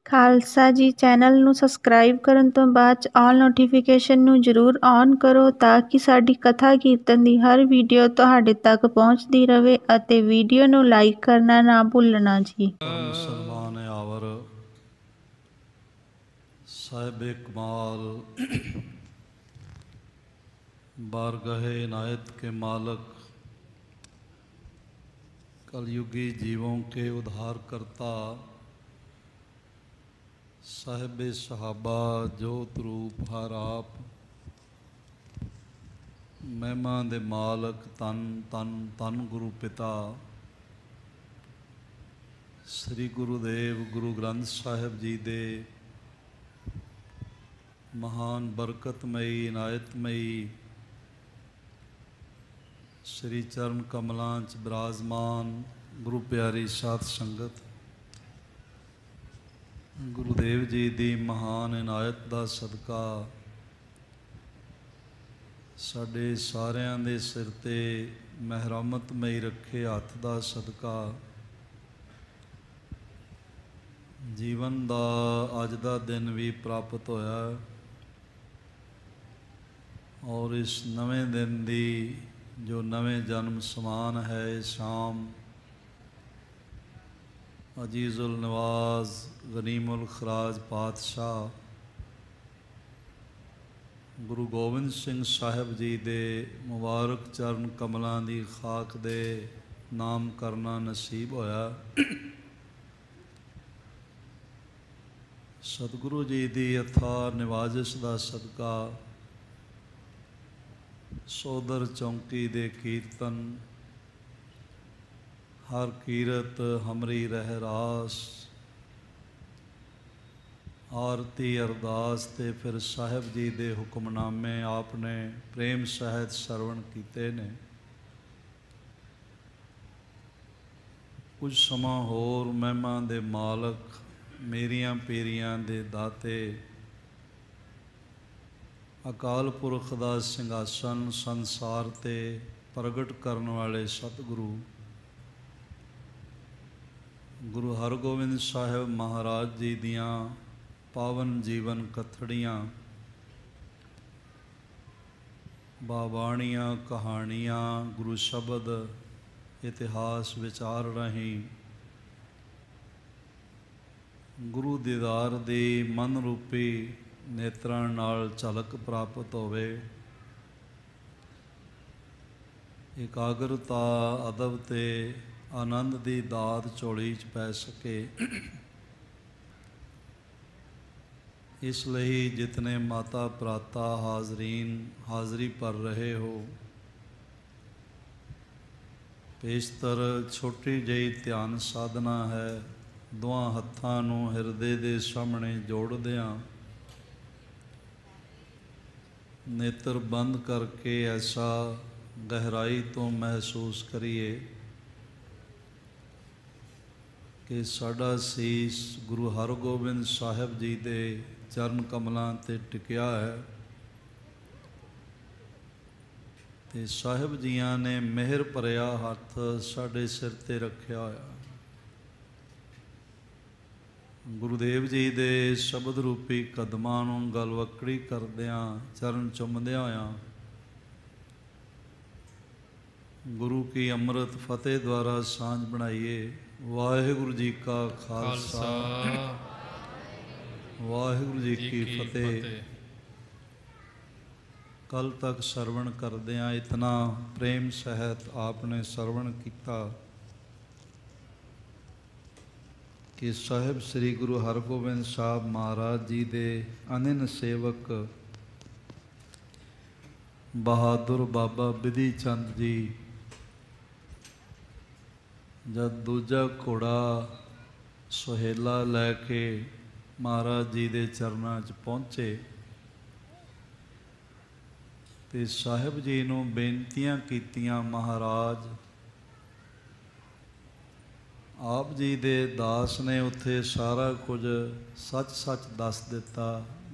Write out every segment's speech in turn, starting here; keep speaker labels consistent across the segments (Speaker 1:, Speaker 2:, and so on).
Speaker 1: ਖਾਲਸਾ ਜੀ। ਚੈਨਲ ਨੂੰ ਸਬਸਕ੍ਰਾਈਬ ਕਰਨ ਤੋਂ ਬਾਅਦ 'ਚ ਆਲ ਨੋਟੀਫਿਕੇਸ਼ਨ ਨੂੰ ਜ਼ਰੂਰ ਔਨ ਕਰੋ ਤਾਂ ਕਿ ਸਾਡੀ ਕਥਾ ਕੀਰਤਨ ਦੀ ਹਰ ਵੀਡੀਓ ਤੁਹਾਡੇ ਤੱਕ ਪਹੁੰਚਦੀ ਰਹੇ ਅਤੇ ਵੀਡੀਓ ਨੂੰ ਲਾਈਕ ਕਰਨਾ ਨਾ ਭੁੱਲਣਾ ਜੀ।
Speaker 2: ਮੁਸਲਮਾਨ ਆਵਰ ਸਾਹਿਬ ਕਮਾਲ बारगाहे इनायत के मालक, कलयुगी जीवों के उद्धार करता, साहिब सहाबा जोत रूप हर आप, महिमा दे मालक तन तन तन गुरु पिता श्री गुरुदेव गुरु ग्रंथ साहिब जी दे महान बरकतमई इनायतमई श्री चरण कमलों च विराजमान गुरु प्यारी साध संगत, गुरुदेव जी की महान इनायत का सदका साडे सारियां दे सिर ते महरमतमई रखे हथ का सदका जीवन का अज का दिन भी प्राप्त होया और इस नवे दिन की जो नवे जन्म समान है शाम अजीज़ुल नवाज गनीमुल खराज पातशाह गुरु गोबिंद सिंह साहिब जी दे मुबारक चरण कमलों की खाक दे नाम करना नसीब होया। सतगुरु जी की अथा निवाजिश का सदका सोदर चौंकी दे कीर्तन हर कीरत हमरी रह रास आरती अरदास ते फिर साहिब जी दे हुक्मनामे आपने प्रेम सहित सरवण कीते ने। कुछ समा होर महिमा दे मालक मेरियां पीरियां दे दाते अकाल पुरख दा सिंघासन संसार ते प्रगट करने वाले सतगुरु गुरु हरगोबिंद साहिब महाराज जी दियां पावन जीवन कथड़ियाँ बाबाणियाँ कहानियाँ गुरु शब्द इतिहास विचार रही गुरु दीदार दी मन रूपी नेत्रां नाल झलक प्राप्त होवे। एकाग्रता अदब ते आनंद दी दात झोली च पै सके। इसलिए जितने माता भराता हाजरीन हाज़री पर रहे हो पेशतर छोटी जही ध्यान साधना है। दोवां हत्थां नूं हिरदे दे सामने जोड़दियां नेत्र बंद करके ऐसा गहराई तो महसूस करिए कि साडा सीस गुरु हरगोबिंद साहिब जी दे चरण कमलों ते टिकिया है ते साहिब जियां ने मेहर भरिया हथ साडे सिर ते रखिया होया। गुरुदेव जी दे शब्द रूपी कदमां नूं गलवकड़ी करदियां चरण चुमदियां होया गुरु की अमृत फतेह द्वारा सांझ बनाइए। वाहिगुरु जी का खालसा वाहिगुरु जी की फतेह। कल तक सरवण करदियां इतना प्रेम सहित आपने सरवण किया कि साहिब श्री गुरु हरगोबिंद साहब महाराज जी दे अनिन सेवक बहादुर बाबा बिधि चंद जी जब दूजा घोड़ा सुहेला लैके महाराज जी दे चरणों च पहुँचे ते साहिब जी नूं बेनतियां कीतियां महाराज आप जी दे दास ने उत्थे सारा कुछ सच सच दस दिता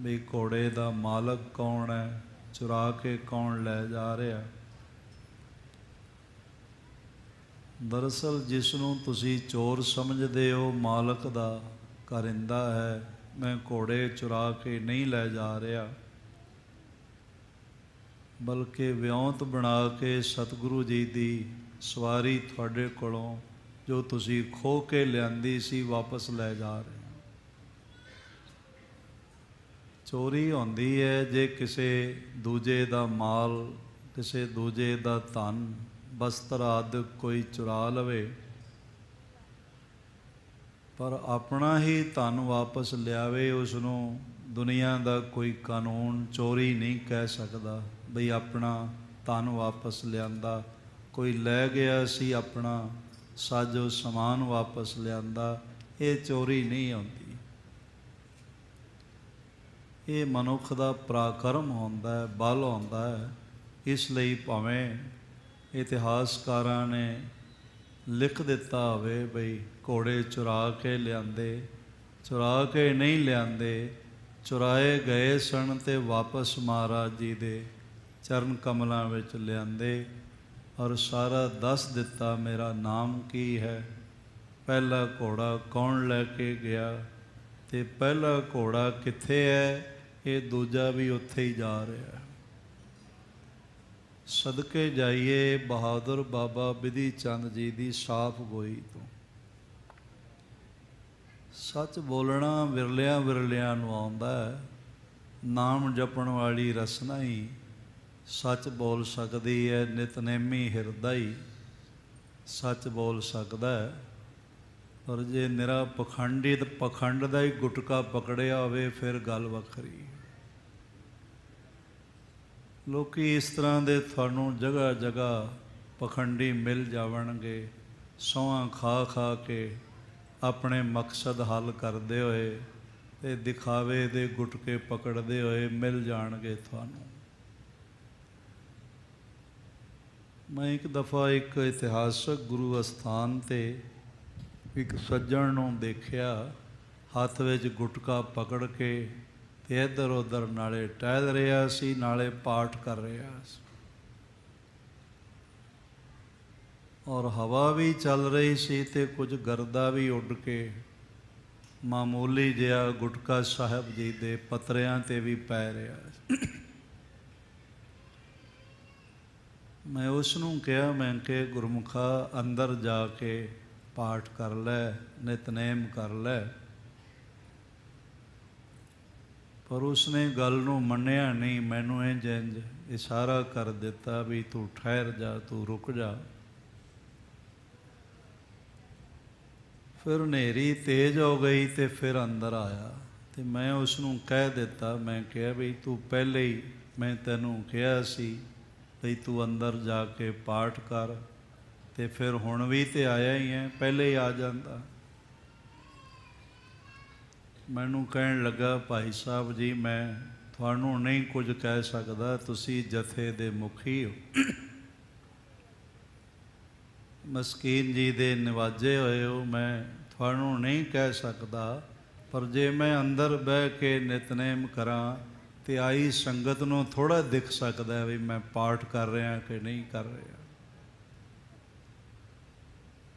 Speaker 2: भी घोड़े दा मालक कौन है चुरा के कौन लै जा रहा। दरअसल जिसनों तुसी चोर समझदे हो मालक दा ਕਰਿੰਦਾ ਹੈ, ਮੈਂ ਘੋੜੇ ਚੁਰਾ ਕੇ ਨਹੀਂ ਲੈ ਜਾ ਰਿਹਾ, ਬਲਕਿ ਵਿਉਂਤ ਬਣਾ ਕੇ ਸਤਿਗੁਰੂ ਜੀ ਦੀ ਸਵਾਰੀ ਤੁਹਾਡੇ ਕੋਲੋਂ ਜੋ ਤੁਸੀਂ ਖੋਹ ਕੇ ਲਿਆਂਦੀ ਸੀ ਵਾਪਸ ਲੈ ਜਾ ਰਹੇ ਹੋ। ਚੋਰੀ ਹੁੰਦੀ ਹੈ ਜੇ ਕਿਸੇ ਦੂਜੇ ਦਾ ਮਾਲ, ਕਿਸੇ ਦੂਜੇ ਦਾ ਧਨ, ਬਸਤਰ ਆਦਿ ਕੋਈ ਚੁਰਾ ਲਵੇ, ਪਰ ਆਪਣਾ ਹੀ ਧਨ ਵਾਪਸ ਲਿਆਵੇ, ਉਸ ਨੂੰ ਦੁਨੀਆ ਦਾ ਕੋਈ ਕਾਨੂੰਨ ਚੋਰੀ ਨਹੀਂ ਕਹਿ ਸਕਦਾ। ਬਈ ਆਪਣਾ ਧਨ ਵਾਪਸ ਲਿਆਂਦਾ, ਕੋਈ ਲੈ ਗਿਆ ਸੀ ਆਪਣਾ ਸਾਜੋ ਸਮਾਨ ਵਾਪਸ ਲਿਆਂਦਾ, ਇਹ ਚੋਰੀ ਨਹੀਂ ਹੁੰਦੀ। ਇਹ ਮਨੁੱਖ ਦਾ ਪਰਾਕਰਮ ਹੁੰਦਾ ਹੈ, ਬਲ ਹੁੰਦਾ ਹੈ। ਇਸ ਲਈ ਭਾਵੇਂ ਇਤਿਹਾਸਕਾਰਾਂ ਨੇ ਲਿਖ ਦਿੱਤਾ ਹੋਵੇ ਬਈ ਘੋੜੇ ਚੁਰਾ ਕੇ ਲਿਆਂਦੇ, ਚੁਰਾ ਕੇ ਨਹੀਂ ਲਿਆਂਦੇ, ਚੁਰਾਏ ਗਏ ਸਨ ਤੇ ਵਾਪਸ ਮਹਾਰਾਜ ਜੀ ਦੇ ਚਰਨ ਕਮਲਾਂ ਵਿੱਚ ਲਿਆਂਦੇ, ਔਰ ਸਾਰਾ ਦੱਸ ਦਿੱਤਾ ਮੇਰਾ ਨਾਮ ਕੀ ਹੈ, ਪਹਿਲਾ ਘੋੜਾ ਕੌਣ ਲੈ ਕੇ ਗਿਆ ਅਤੇ ਪਹਿਲਾ ਘੋੜਾ ਕਿੱਥੇ ਹੈ, ਇਹ ਦੂਜਾ ਵੀ ਉੱਥੇ ਹੀ ਜਾ ਰਿਹਾ। ਸਦਕੇ ਜਾਈਏ ਬਹਾਦਰ ਬਾਬਾ ਬਿਧੀ ਚੰਦ ਜੀ ਦੀ ਸਾਫ ਗੋਈ ਤੋਂ। ਸੱਚ ਬੋਲਣਾ ਵਿਰਲਿਆਂ ਵਿਰਲਿਆਂ ਨੂੰ ਆਉਂਦਾ ਹੈ। ਨਾਮ ਜਪਣ ਵਾਲੀ ਰਸਨਾ ਹੀ ਸੱਚ ਬੋਲ ਸਕਦੀ ਹੈ। ਨਿਤਨੇਮੀ ਹਿਰਦਾ ਹੀ ਸੱਚ ਬੋਲ ਸਕਦਾ ਹੈ। ਪਰ ਜੇ ਨਿਰਾ ਪਖੰਡ ਦਾ ਹੀ ਗੁਟਕਾ ਪਕੜਿਆ ਹੋਵੇ ਫਿਰ ਗੱਲ ਵੱਖਰੀ। ਲੋਕ ਇਸ ਤਰ੍ਹਾਂ ਦੇ ਤੁਹਾਨੂੰ ਜਗ੍ਹਾ ਜਗ੍ਹਾ ਪਖੰਡੀ ਮਿਲ ਜਾਵਣਗੇ, ਸਹੁੰ ਖਾ ਖਾ ਕੇ ਆਪਣੇ ਮਕਸਦ ਹੱਲ ਕਰਦੇ ਹੋਏ ਅਤੇ ਦਿਖਾਵੇ ਦੇ ਗੁਟਕੇ ਪਕੜਦੇ ਹੋਏ ਮਿਲ ਜਾਣਗੇ ਤੁਹਾਨੂੰ। ਮੈਂ ਇੱਕ ਦਫਾ ਇੱਕ ਇਤਿਹਾਸਕ ਗੁਰੂ ਅਸਥਾਨ 'ਤੇ ਇੱਕ ਸੱਜਣ ਨੂੰ ਦੇਖਿਆ, ਹੱਥ ਵਿੱਚ ਗੁਟਕਾ ਪਕੜ ਕੇ ਅਤੇ ਇੱਧਰ ਉੱਧਰ ਨਾਲੇ ਟਹਿਲ ਰਿਹਾ ਸੀ ਨਾਲੇ ਪਾਠ ਕਰ ਰਿਹਾ ਸੀ, ਔਰ ਹਵਾ ਵੀ ਚੱਲ ਰਹੀ ਸੀ ਅਤੇ ਕੁਝ ਗਰਦਾ ਵੀ ਉੱਡ ਕੇ ਮਾਮੂਲੀ ਜਿਹਾ ਗੁਟਕਾ ਸਾਹਿਬ ਜੀ ਦੇ ਪੱਤਰਿਆਂ 'ਤੇ ਵੀ ਪੈ ਰਿਹਾ ਸੀ। ਮੈਂ ਉਸ ਨੂੰ ਕਿਹਾ, ਮੈਂ ਕਿ ਗੁਰਮੁਖਾ ਅੰਦਰ ਜਾ ਕੇ ਪਾਠ ਕਰ ਲੈ, ਨਿਤਨੇਮ ਕਰ ਲੈ। ਪਰ ਉਸਨੇ ਗੱਲ ਨੂੰ ਮੰਨਿਆ ਨਹੀਂ, ਮੈਨੂੰ ਇੰਝ ਇਸ਼ਾਰਾ ਕਰ ਦਿੱਤਾ ਵੀ ਤੂੰ ਠਹਿਰ ਜਾ, ਤੂੰ ਰੁਕ ਜਾ। ਫਿਰ ਹਨੇਰੀ ਤੇਜ਼ ਹੋ ਗਈ ਅਤੇ ਫਿਰ ਅੰਦਰ ਆਇਆ ਅਤੇ ਮੈਂ ਉਸ ਨੂੰ ਕਹਿ ਦਿੱਤਾ, ਮੈਂ ਕਿਹਾ ਵੀ ਤੂੰ ਪਹਿਲੇ ਹੀ, ਮੈਂ ਤੈਨੂੰ ਕਿਹਾ ਸੀ ਬਈ ਤੂੰ ਅੰਦਰ ਜਾ ਕੇ ਪਾਠ ਕਰ, ਅਤੇ ਫਿਰ ਹੁਣ ਵੀ ਤਾਂ ਆਇਆ ਹੀ ਹੈ, ਪਹਿਲੇ ਹੀ ਆ ਜਾਂਦਾ। ਮੈਨੂੰ ਕਹਿਣ ਲੱਗਾ, ਭਾਈ ਸਾਹਿਬ ਜੀ ਮੈਂ ਤੁਹਾਨੂੰ ਨਹੀਂ ਕੁਝ ਕਹਿ ਸਕਦਾ, ਤੁਸੀਂ ਜਥੇ ਦੇ ਮੁਖੀ ਹੋ, ਮਸਕੀਨ ਜੀ ਦੇ ਨਿਵਾਜੇ ਹੋਏ ਹੋ, ਮੈਂ ਤੁਹਾਨੂੰ ਨਹੀਂ ਕਹਿ ਸਕਦਾ। ਪਰ ਜੇ ਮੈਂ ਅੰਦਰ ਬਹਿ ਕੇ ਨਿਤਨੇਮ ਕਰਾਂ ਅਤੇ ਆਈ ਸੰਗਤ ਨੂੰ ਥੋੜ੍ਹਾ ਦਿਖ ਸਕਦਾ ਵੀ ਮੈਂ ਪਾਠ ਕਰ ਰਿਹਾ ਕਿ ਨਹੀਂ ਕਰ ਰਿਹਾ।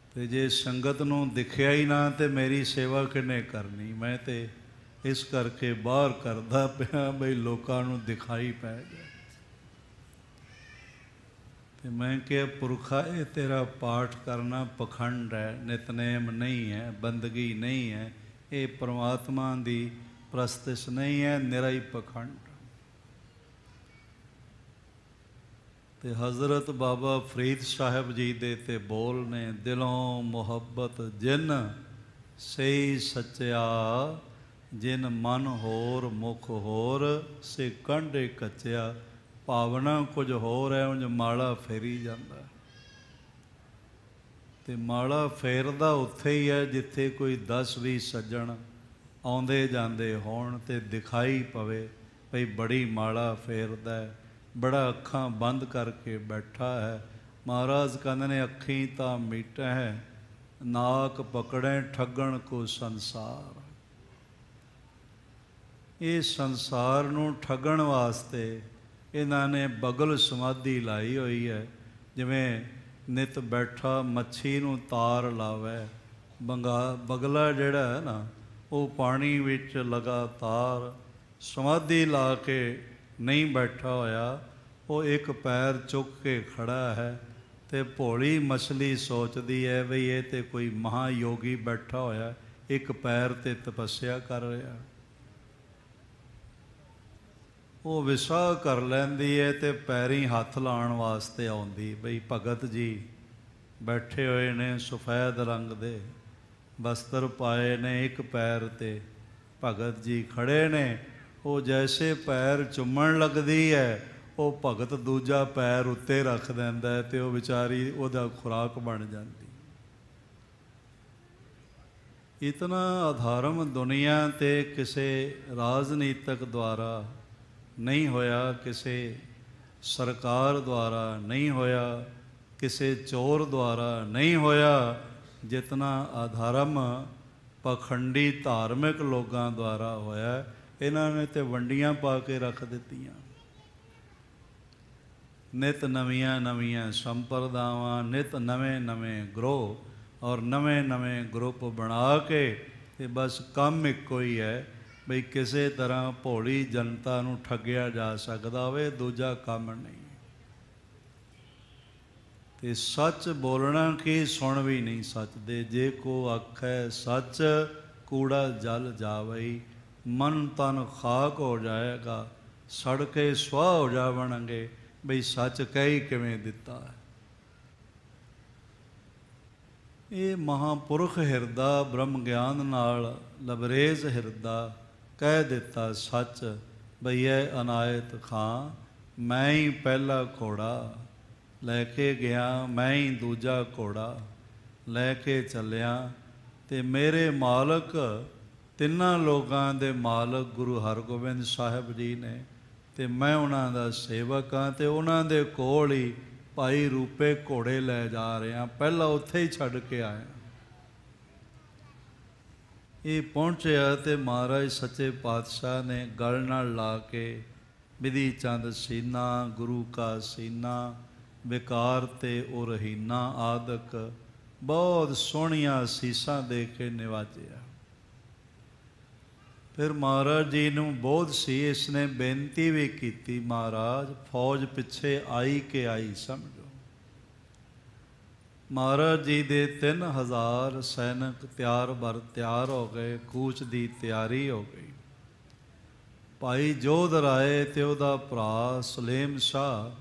Speaker 2: ਅਤੇ ਜੇ ਸੰਗਤ ਨੂੰ ਦਿਖਿਆ ਹੀ ਨਾ ਤਾਂ ਮੇਰੀ ਸੇਵਾ ਕਿਹਨੇ ਕਰਨੀ। ਮੈਂ ਤਾਂ ਇਸ ਕਰਕੇ ਬਾਹਰ ਕਰਦਾ ਪਿਆ ਬਈ ਲੋਕਾਂ ਨੂੰ ਦਿਖਾਈ ਪੈ ਜਾਏ। ਅਤੇ ਮੈਂ ਕਿਹਾ, ਪੁਰਖਾ ਇਹ ਤੇਰਾ ਪਾਠ ਕਰਨਾ ਪਖੰਡ ਹੈ, ਨਿਤਨੇਮ ਨਹੀਂ ਹੈ, ਬੰਦਗੀ ਨਹੀਂ ਹੈ, ਇਹ ਪਰਮਾਤਮਾ ਦੀ ਪ੍ਰਸਤਿਸ਼ ਨਹੀਂ ਹੈ, ਨਿਰਾ ਹੀ ਪਖੰਡ। ਅਤੇ ਹਜ਼ਰਤ ਬਾਬਾ ਫਰੀਦ ਸਾਹਿਬ ਜੀ ਦੇ ਤੇ ਬੋਲ ਨੇ, ਦਿਲੋਂ ਮੁਹੱਬਤ ਜਿਨ ਸਹੀ ਸੱਚਿਆ, ਜਿਨ ਮਨ ਹੋਰ ਮੁਖ ਹੋਰ, ਸੇ ਕੰਢੇ ਕੱਚਿਆ। ਭਾਵਨਾ ਕੁਝ ਹੋਰ ਹੈ, ਉਂਝ ਮਾਲਾ ਫੇਰੀ ਜਾਂਦਾ। ਅਤੇ ਮਾਲਾ ਫੇਰਦਾ ਉੱਥੇ ਹੀ ਹੈ ਜਿੱਥੇ ਕੋਈ 10-20 ਸੱਜਣ ਆਉਂਦੇ ਜਾਂਦੇ ਹੋਣ ਅਤੇ ਦਿਖਾਈ ਪਵੇ ਭਈ ਬੜੀ ਮਾਲਾ ਫੇਰਦਾ, ਬੜਾ ਅੱਖਾਂ ਬੰਦ ਕਰਕੇ ਬੈਠਾ ਹੈ। ਮਹਾਰਾਜ ਕਹਿੰਦੇ ਨੇ, ਅੱਖੀਂ ਤਾਂ ਮੀਟਾ ਹੈ, ਨਾਕ ਪਕੜੈ ਠੱਗਣ ਕੋ ਸੰਸਾਰ। ਇਹ ਸੰਸਾਰ ਨੂੰ ਠੱਗਣ ਵਾਸਤੇ ਇਹਨਾਂ ਨੇ ਬਗਲ ਸਮਾਧੀ ਲਾਈ ਹੋਈ ਹੈ। ਜਿਵੇਂ ਨਿਤ ਬੈਠਾ ਮੱਛੀ ਨੂੰ ਤਾਰ ਲਾਵੇ, ਬਗਲਾ ਜਿਹੜਾ ਹੈ ਨਾ, ਉਹ ਪਾਣੀ ਵਿੱਚ ਲਗਾਤਾਰ ਸਮਾਧੀ ਲਾ ਕੇ ਨਹੀਂ ਬੈਠਾ ਹੋਇਆ, ਉਹ ਇੱਕ ਪੈਰ ਚੁੱਕ ਕੇ ਖੜਾ ਹੈ ਤੇ ਭੋਲੀ ਮਛਲੀ ਸੋਚਦੀ ਹੈ ਬਈ ਇਹ ਤੇ ਕੋਈ ਮਹਾਯੋਗੀ ਬੈਠਾ ਹੋਇਆ, ਇੱਕ ਪੈਰ ਤੇ ਤਪੱਸਿਆ ਕਰ ਰਿਹਾ। ਉਹ ਵਿਸਾਹ ਕਰ ਲੈਂਦੀ ਹੈ ਤੇ ਪੈਰੀਂ ਹੱਥ ਲਾਉਣ ਵਾਸਤੇ ਆਉਂਦੀ, ਬਈ ਭਗਤ ਜੀ ਬੈਠੇ ਹੋਏ ਨੇ, ਸਫੈਦ ਰੰਗ ਦੇ ਬਸਤਰ ਪਾਏ ਨੇ, ਇੱਕ ਪੈਰ ਤੇ ਭਗਤ ਜੀ ਖੜੇ ਨੇ। ਉਹ ਜੈਸੇ ਪੈਰ ਚੁੰਮਣ ਲੱਗਦੀ ਹੈ, ਉਹ ਭਗਤ ਦੂਜਾ ਪੈਰ ਉੱਤੇ ਰੱਖ ਦਿੰਦਾ ਹੈ ਤੇ ਉਹ ਵਿਚਾਰੀ ਉਹਦਾ ਖੁਰਾਕ ਬਣ ਜਾਂਦੀ। ਇਤਨਾ ਅਧਰਮ ਦੁਨੀਆ 'ਤੇ ਕਿਸੇ ਰਾਜਨੀਤਿਕ ਦੁਆਰਾ ਨਹੀਂ ਹੋਇਆ, ਕਿਸੇ ਸਰਕਾਰ ਦੁਆਰਾ ਨਹੀਂ ਹੋਇਆ, ਕਿਸੇ ਚੋਰ ਦੁਆਰਾ ਨਹੀਂ ਹੋਇਆ, ਜਿਤਨਾ ਅਧਰਮ ਪਖੰਡੀ ਧਾਰਮਿਕ ਲੋਕਾਂ ਦੁਆਰਾ ਹੋਇਆ। ਇਹਨਾਂ ਨੇ ਤੇ ਵੰਡੀਆਂ ਪਾ ਕੇ ਰੱਖ ਦਿੱਤੀਆਂ। ਨਿਤ ਨਵੀਆਂ ਨਵੀਆਂ ਸੰਪਰਦਾਵਾਂ, ਨਿਤ ਨਵੇਂ ਨਵੇਂ ਗਰੋਹ ਔਰ ਨਵੇਂ ਨਵੇਂ ਗਰੁੱਪ ਬਣਾ ਕੇ ਤੇ ਬਸ ਕੰਮ ਇੱਕੋ ਹੀ ਹੈ ਬਈ ਕਿਸੇ ਤਰ੍ਹਾਂ ਭੋਲੀ ਜਨਤਾ ਨੂੰ ਠੱਗਿਆ ਜਾ ਸਕਦਾ ਹੋਵੇ, ਦੂਜਾ ਕੰਮ ਨਹੀਂ। ਤੇ ਸੱਚ ਬੋਲਣਾ ਕੀ, ਸੁਣ ਵੀ ਨਹੀਂ ਸੱਚਦੇ। ਜੇ ਕੋ ਆਖੈ ਸੱਚ ਕੂੜਾ ਜਲ ਜਾਵਈ, ਮਨ ਤਨ ਖਾਕ ਹੋ ਜਾਏਗਾ, ਸੜ ਕੇ ਸੁਆਹ ਹੋ ਜਾਵਣਗੇ। ਬਈ ਸੱਚ ਕਹਿ ਕਿਵੇਂ ਦਿੱਤਾ ਹੈ। ਇਹ ਮਹਾਂਪੁਰਖ ਹਿਰਦਾ ਬ੍ਰਹਮ ਗਿਆਨ ਨਾਲ ਲਬਰੇਜ਼ ਹਿਰਦਾ ਕਹਿ ਦਿੱਤਾ ਸੱਚ, ਬਈ ਇਹ ਅਨਾਇਤ ਖਾਂ ਮੈਂ ਹੀ ਪਹਿਲਾ ਘੋੜਾ ਲੈ ਕੇ ਗਿਆ, ਮੈਂ ਹੀ ਦੂਜਾ ਘੋੜਾ ਲੈ ਕੇ ਚੱਲਿਆ। ਤੇ ਮੇਰੇ ਮਾਲਕ, ਤਿੰਨਾਂ ਲੋਕਾਂ ਦੇ ਮਾਲਕ ਗੁਰੂ ਹਰਗੋਬਿੰਦ ਸਾਹਿਬ ਜੀ ਨੇ, ਤੇ ਮੈਂ ਉਹਨਾਂ ਦਾ ਸੇਵਕ ਹਾਂ। ਤੇ ਉਹਨਾਂ ਦੇ ਕੋਲ ਹੀ ਭਾਈ ਰੂਪੇ ਘੋੜੇ ਲੈ ਜਾ ਰਿਹਾ, ਪਹਿਲਾਂ ਉੱਥੇ ਹੀ ਛੱਡ ਕੇ ਆਇਆ। ਇਹ ਪਹੁੰਚਿਆ ਤੇ ਮਹਾਰਾਜ ਸੱਚੇ ਪਾਤਸ਼ਾਹ ਨੇ ਗਲ ਨਾਲ ਲਾ ਕੇ ਬਿਧੀ ਚੰਦ ਸੀਨਾ, ਗੁਰੂ ਕਾ ਸੀਨਾ, ਵਿਕਾਰ ਤੇ ਉਹ ਰਹੀਨਾ ਆਦਿਕ ਬਹੁਤ ਸੋਹਣੀਆਂ ਅਸੀਸਾਂ ਦੇ ਕੇ ਨਿਵਾਜਿਆ। ਫਿਰ ਮਹਾਰਾਜ ਜੀ ਨੂੰ ਬੋਧ ਸੀ, ਇਸ ਨੇ ਬੇਨਤੀ ਵੀ ਕੀਤੀ, ਮਹਾਰਾਜ ਫੌਜ ਪਿੱਛੇ ਆਈ ਕਿ ਆਈ ਸਮਝੋ। ਮਹਾਰਾਜ ਜੀ ਦੇ 3000 ਸੈਨਿਕ ਤਿਆਰ ਬਰ ਤਿਆਰ ਹੋ ਗਏ, ਕੂਚ ਦੀ ਤਿਆਰੀ ਹੋ ਗਈ। ਭਾਈ ਜੋਧ ਰਾਏ ਤੇ ਉਹਦਾ ਭਰਾ ਸਲੇਮ ਸ਼ਾਹ,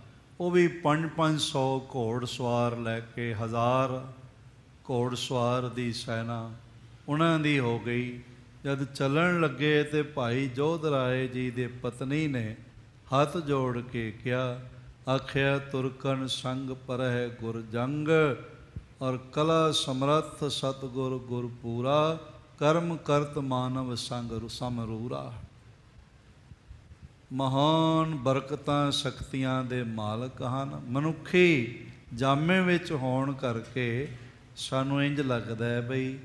Speaker 2: ਉਹ ਵੀ 500 ਘੋੜ ਸਵਾਰ ਲੈ ਕੇ, 1000 ਘੋੜ ਸਵਾਰ ਦੀ ਸੈਨਾ ਉਹਨਾਂ ਦੀ ਹੋ ਗਈ। ਜਦ ਚੱਲਣ ਲੱਗੇ ਤੇ ਭਾਈ ਜੋਧ ਰਾਏ ਜੀ ਦੇ ਪਤਨੀ ਨੇ ਹੱਥ ਜੋੜ ਕੇ ਕਿਹਾ, ਆਖਿਆ ਤੁਰਕਨ ਸੰਗ ਪਰਹਿ ਗੁਰ ਜੰਗ, ਔਰ ਕਲਾ ਸਮਰੱਥ ਸਤਿਗੁਰ ਗੁਰਪੂਰਾ, ਕਰਮ ਕਰਤ ਮਾਨਵ ਸੰਗ ਸਮਰੂਰਾ। ਮਹਾਨ ਬਰਕਤਾਂ ਸ਼ਕਤੀਆਂ ਦੇ ਮਾਲਕ ਹਨ। ਮਨੁੱਖੀ ਜਾਮੇ ਵਿੱਚ ਹੋਣ ਕਰਕੇ ਸਾਨੂੰ ਇੰਝ ਲੱਗਦਾ ਹੈ ਬਈ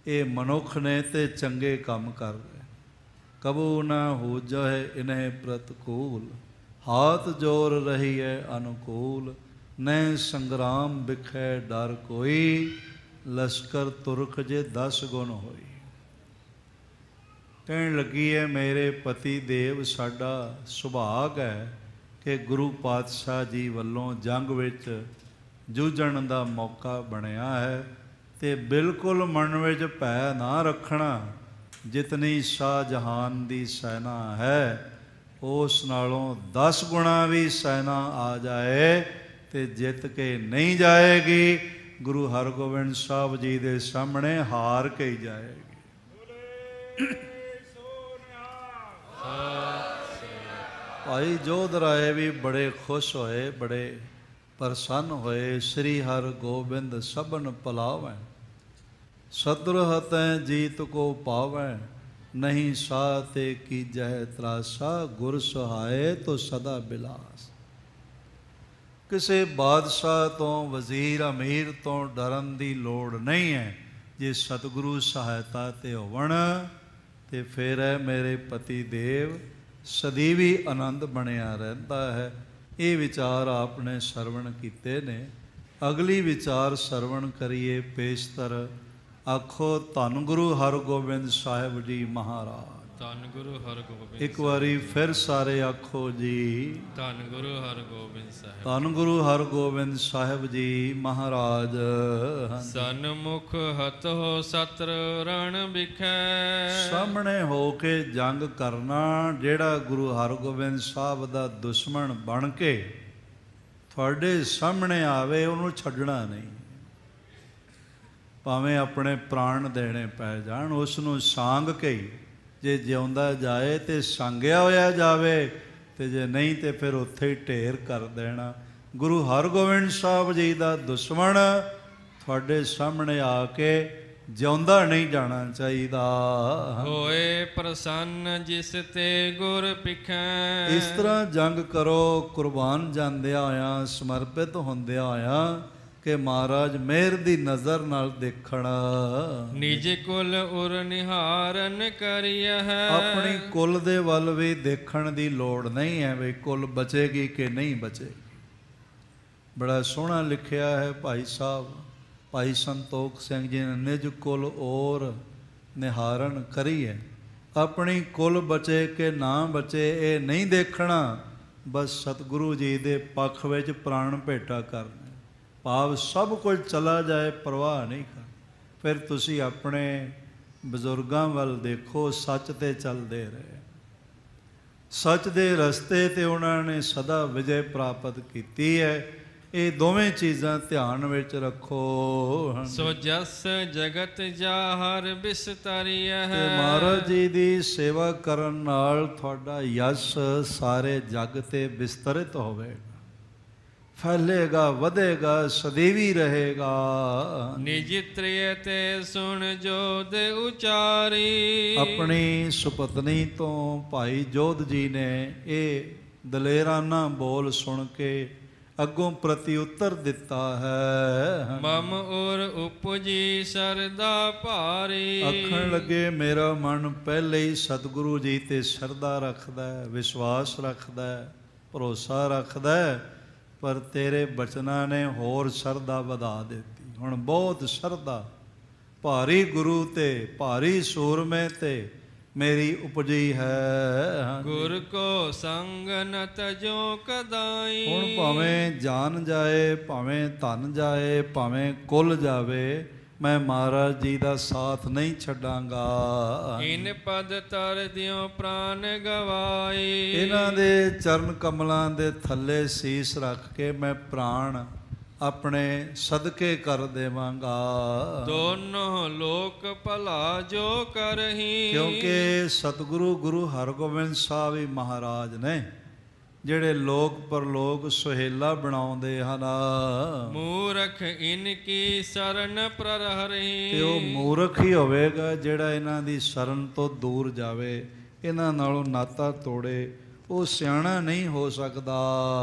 Speaker 2: ਇਹ ਮਨੁੱਖ ਨੇ ਤੇ ਚੰਗੇ ਕੰਮ ਕਰ ਰਹੇ। ਕਬੂ ਨਾ ਹੋ ਜਾਏ ਇਨਹਿ ਪ੍ਰਤਕੂਲ, ਹਾਥ ਜੋਰ ਰਹੀ ਹੈ ਅਨੁਕੂਲ, ਨੈ ਸੰਗਰਾਮ ਬਿਖੈ ਡਰ ਕੋਈ, ਲਸ਼ਕਰ ਤੁਰਕ ਜੇ 10 ਗੁਣ ਹੋਈ। ਕਹਿਣ ਲੱਗੀ ਹੈ, ਮੇਰੇ ਪਤੀ ਦੇਵ, ਸਾਡਾ ਸੁਭਾਗ ਹੈ ਕਿ ਗੁਰੂ ਪਾਤਸ਼ਾਹ ਜੀ ਵੱਲੋਂ ਜੰਗ ਵਿੱਚ ਜੂਝਣ ਦਾ ਮੌਕਾ ਬਣਿਆ ਹੈ, ਤੇ ਬਿਲਕੁਲ ਮਨ ਵਿੱਚ ਭੈ ਨਾ ਰੱਖਣਾ। ਜਿਤਨੀ ਸ਼ਾਹਜਹਾਨ ਦੀ ਸੈਨਾ ਹੈ, ਉਸ ਨਾਲੋਂ 10 ਗੁਣਾ ਵੀ ਸੈਨਾ ਆ ਜਾਏ ਤੇ ਜਿੱਤ ਕੇ ਨਹੀਂ ਜਾਏਗੀ, ਗੁਰੂ ਹਰਗੋਬਿੰਦ ਸਾਹਿਬ ਜੀ ਦੇ ਸਾਹਮਣੇ ਹਾਰ ਕੇ ਹੀ ਜਾਏਗੀ। ਭਾਈ ਜੋਧ ਰਾਏ ਵੀ ਬੜੇ ਖੁਸ਼ ਹੋਏ, ਬੜੇ ਪ੍ਰਸੰਨ ਹੋਏ। ਸ੍ਰੀ ਹਰਗੋਬਿੰਦ ਸਭਨ ਭੁਲਾਵੈ, ਸਤਿਗੁਰ ਹਤੈ ਜੀਤ ਕੋ ਪਾਵੈ, ਨਹੀਂ ਸਾਹ ਤੇ ਕੀਜਹਿ ਤਰਾਸਾ, ਗੁਰ ਸਹਾਏ ਤੋ ਸਦਾ ਬਿਲਾਸ। ਕਿਸੇ ਬਾਦਸ਼ਾਹ ਤੋਂ, ਵਜ਼ੀਰ ਅਮੀਰ ਤੋਂ ਡਰਨ ਦੀ ਲੋੜ ਨਹੀਂ ਹੈ। ਜੇ ਸਤਿਗੁਰੂ ਸਹਾਇਤਾ 'ਤੇ ਹੋਵਣ ਤੇ ਫਿਰ ਹੈ ਮੇਰੇ ਪਤੀ ਦੇਵ ਸਦੀਵੀ ਆਨੰਦ ਬਣਿਆ ਰਹਿੰਦਾ ਹੈ। ਇਹ ਵਿਚਾਰ ਆਪ ਨੇ ਸਰਵਣ ਕੀਤੇ ਨੇ। ਅਗਲੀ ਵਿਚਾਰ ਸਰਵਣ ਕਰੀਏ ਪੇਸ਼ਤਰ ਆਖੋ ਧੰਨ ਗੁਰੂ ਹਰਗੋਬਿੰਦ ਸਾਹਿਬ ਜੀ ਮਹਾਰਾਜ।
Speaker 3: ਧੰਨ ਗੁਰੂ ਹਰਗੋਬਿੰਦ।
Speaker 2: ਇੱਕ ਵਾਰੀ ਫਿਰ ਸਾਰੇ ਆਖੋ ਜੀ,
Speaker 3: ਧੰਨ ਗੁਰੂ ਹਰਗੋਬਿੰਦ ਸਾਹਿਬ।
Speaker 2: ਧੰਨ ਗੁਰੂ ਹਰਗੋਬਿੰਦ ਸਾਹਿਬ ਜੀ ਮਹਾਰਾਜ।
Speaker 3: ਸਨਮੁਖ ਹਤੋ ਸਤਰ ਰਣ ਵਿਖੈ।
Speaker 2: ਸਾਹਮਣੇ ਹੋ ਕੇ ਜੰਗ ਕਰਨਾ। ਜਿਹੜਾ ਗੁਰੂ ਹਰਗੋਬਿੰਦ ਸਾਹਿਬ ਦਾ ਦੁਸ਼ਮਣ ਬਣ ਕੇ ਤੁਹਾਡੇ ਸਾਹਮਣੇ ਆਵੇ, ਉਹਨੂੰ ਛੱਡਣਾ ਨਹੀਂ। ਭਾਵੇਂ ਆਪਣੇ ਪ੍ਰਾਣ ਦੇਣੇ ਪੈ ਜਾਣ, ਉਸ ਨੂੰ ਸਾਂਗ ਕੇ ਜੇ ਜਿਉਂਦਾ ਜਾਏ ਤੇ ਸੰਗਿਆ ਹੋਇਆ ਜਾਵੇ, ਤੇ ਜੇ ਨਹੀਂ ਤੇ ਫਿਰ ਉੱਥੇ ਹੀ ਢੇਰ ਕਰ ਦੇਣਾ। ਗੁਰੂ ਹਰਗੋਬਿੰਦ ਸਾਹਿਬ ਜੀ ਦਾ ਦੁਸ਼ਮਣ ਤੁਹਾਡੇ ਸਾਹਮਣੇ ਆ ਕੇ ਜਿਉਂਦਾ ਨਹੀਂ ਜਾਣਾ ਚਾਹੀਦਾ।
Speaker 3: ਹੋਏ ਪ੍ਰਸੰਨ ਜਿਸ ਤੇ ਗੁਰ ਪਿਖੈ।
Speaker 2: ਇਸ ਤਰ੍ਹਾਂ ਜੰਗ ਕਰੋ, ਕੁਰਬਾਨ ਜਾਂਦਿਆਂ ਹੋਇਆਂ, ਸਮਰਪਿਤ ਹੁੰਦਿਆਂ ਹੋਇਆਂ, ਕਿ ਮਹਾਰਾਜ ਮਿਹਰ ਦੀ ਨਜ਼ਰ ਨਾਲ ਦੇਖਣ।
Speaker 3: ਨਿਜ ਕੁਲ ਉਰ ਨਿਹਾਰਨ ਕਰੀਐ।
Speaker 2: ਆਪਣੀ ਕੁਲ ਦੇ ਵੱਲ ਵੀ ਦੇਖਣ ਦੀ ਲੋੜ ਨਹੀਂ ਹੈ ਵੀ ਕੁਲ ਬਚੇਗੀ ਕਿ ਨਹੀਂ ਬਚੇਗੀ। ਬੜਾ ਸੋਹਣਾ ਲਿਖਿਆ ਹੈ ਭਾਈ ਸਾਹਿਬ, ਭਾਈ ਸੰਤੋਖ ਸਿੰਘ ਜੀ ਨੇ, ਨਿਜ ਕੁਲ ਔਰ ਨਿਹਾਰਨ ਕਰੀਏ। ਆਪਣੀ ਕੁਲ ਬਚੇ ਕਿ ਨਾ ਬਚੇ ਇਹ ਨਹੀਂ ਦੇਖਣਾ, ਬਸ ਸਤਿਗੁਰੂ ਜੀ ਦੇ ਪੱਖ ਵਿੱਚ ਪ੍ਰਾਣ ਭੇਟਾ ਕਰਨਾ। ਭਾਵ ਸਭ ਕੁਝ ਚਲਾ ਜਾਏ, ਪਰਵਾਹ ਨਹੀਂ ਕਰ। ਫਿਰ ਤੁਸੀਂ ਆਪਣੇ ਬਜ਼ੁਰਗਾਂ ਵੱਲ ਦੇਖੋ, ਸੱਚ 'ਤੇ ਚੱਲਦੇ ਰਹੇ, ਸੱਚ ਦੇ ਰਸਤੇ 'ਤੇ ਉਹਨਾਂ ਨੇ ਸਦਾ ਵਿਜੈ ਪ੍ਰਾਪਤ ਕੀਤੀ ਹੈ। ਇਹ ਦੋਵੇਂ ਚੀਜ਼ਾਂ ਧਿਆਨ ਵਿੱਚ ਰੱਖੋ।
Speaker 3: ਸੋ ਜਸ ਜਗਤ ਜਾਹਰ ਬਿਸਤਰੀਐ।
Speaker 2: ਤੇ ਮਹਾਰਾਜ ਜੀ ਦੀ ਸੇਵਾ ਕਰਨ ਨਾਲ ਤੁਹਾਡਾ ਯਸ਼ ਸਾਰੇ ਜਗ 'ਤੇ ਵਿਸਤਰਿਤ ਹੋਵੇਗਾ, ਫੈਲੇਗਾ, ਵਧੇਗਾ, ਸਦੀਵੀ ਰਹੇਗਾ।
Speaker 3: ਨਿਜ ਤ੍ਰਿਯ ਤੇ ਸੁਣ ਜੋਧ ਉਚਾਰੀ। ਆਪਣੀ
Speaker 2: ਸੁਪਤਨੀ ਤੋਂ ਭਾਈ ਜੋਧ ਜੀ ਨੇ ਇਹ ਦਲੇਰਾਨਾ ਬੋਲ ਸੁਣ ਕੇ ਅੱਗੋਂ ਪ੍ਰਤੀ ਉੱਤਰ ਦਿੱਤਾ ਹੈ।
Speaker 3: ਮਮ ਉਰ ਉਪਜੀ ਸਰਦਾ ਭਾਰੀ।
Speaker 2: ਆਖਣ ਲੱਗੇ ਮੇਰਾ ਮਨ ਪਹਿਲੇ ਹੀ ਸਤਿਗੁਰੂ ਜੀ ਤੇ ਸ਼ਰਧਾ ਰੱਖਦਾ ਹੈ, ਵਿਸ਼ਵਾਸ ਰੱਖਦਾ ਹੈ, ਭਰੋਸਾ ਰੱਖਦਾ ਹੈ, ਪਰ ਤੇਰੇ ਬਚਨਾਂ ਨੇ ਹੋਰ ਸ਼ਰਧਾ ਵਧਾ ਦਿੱਤੀ। ਹੁਣ ਬਹੁਤ ਸ਼ਰਧਾ ਭਾਰੀ ਗੁਰੂ ਤੇ, ਭਾਰੀ ਸੂਰਮੇ ਤੇ ਮੇਰੀ ਉਪਜੀ ਹੈ।
Speaker 3: ਗੁਰ ਕੋ ਸੰਗ ਨ ਤਜੋ ਕਦਾਈ।
Speaker 2: ਹੁਣ ਭਾਵੇਂ ਜਾਨ ਜਾਏ, ਭਾਵੇਂ ਧਨ ਜਾਏ, ਭਾਵੇਂ ਕੁਲ ਜਾਵੇ, ਮੈਂ ਮਹਾਰਾਜ ਜੀ ਦਾ ਸਾਥ ਨਹੀਂ ਛੱਡਾਂਗਾ।
Speaker 3: ਇਨ ਪਦ ਤਰ ਦਿਓ ਪ੍ਰਾਨ ਗਵਾਈ।
Speaker 2: ਇਹਨਾਂ ਦੇ ਚਰਨ ਕਮਲਾਂ ਦੇ ਥੱਲੇ ਸੀਸ ਰੱਖ ਕੇ ਮੈਂ ਪ੍ਰਾਣ ਆਪਣੇ ਸਦਕੇ ਕਰ ਦੇਵਾਂਗਾ।
Speaker 3: ਦੋਨੋਂ ਲੋਕ ਭਲਾ ਜੋ ਕਰਹੀ।
Speaker 2: ਕਿਉਂਕਿ ਸਤਿਗੁਰੂ ਗੁਰੂ ਹਰਗੋਬਿੰਦ ਸਾਹਿਬ ਹੀ ਮਹਾਰਾਜ ਨੇ ਜਿਹੜੇ ਲੋਕ ਪਰਲੋਕ ਸੁਹੇਲਾ ਬਣਾਉਂਦੇ ਹਨ।
Speaker 3: ਮੂਰਖ ਇਨ ਕੀ ਸ਼ਰਨ ਪ੍ਰਹਰੀ।
Speaker 2: ਤੇ ਉਹ ਮੂਰਖ ਹੀ ਹੋਵੇਗਾ ਜਿਹੜਾ ਇਹਨਾਂ ਦੀ ਸ਼ਰਨ ਤੋਂ ਦੂਰ ਜਾਵੇ, ਇਹਨਾਂ ਨਾਲੋਂ ਨਾਤਾ ਤੋੜੇ, ਉਹ ਸਿਆਣਾ ਨਹੀਂ ਹੋ ਸਕਦਾ।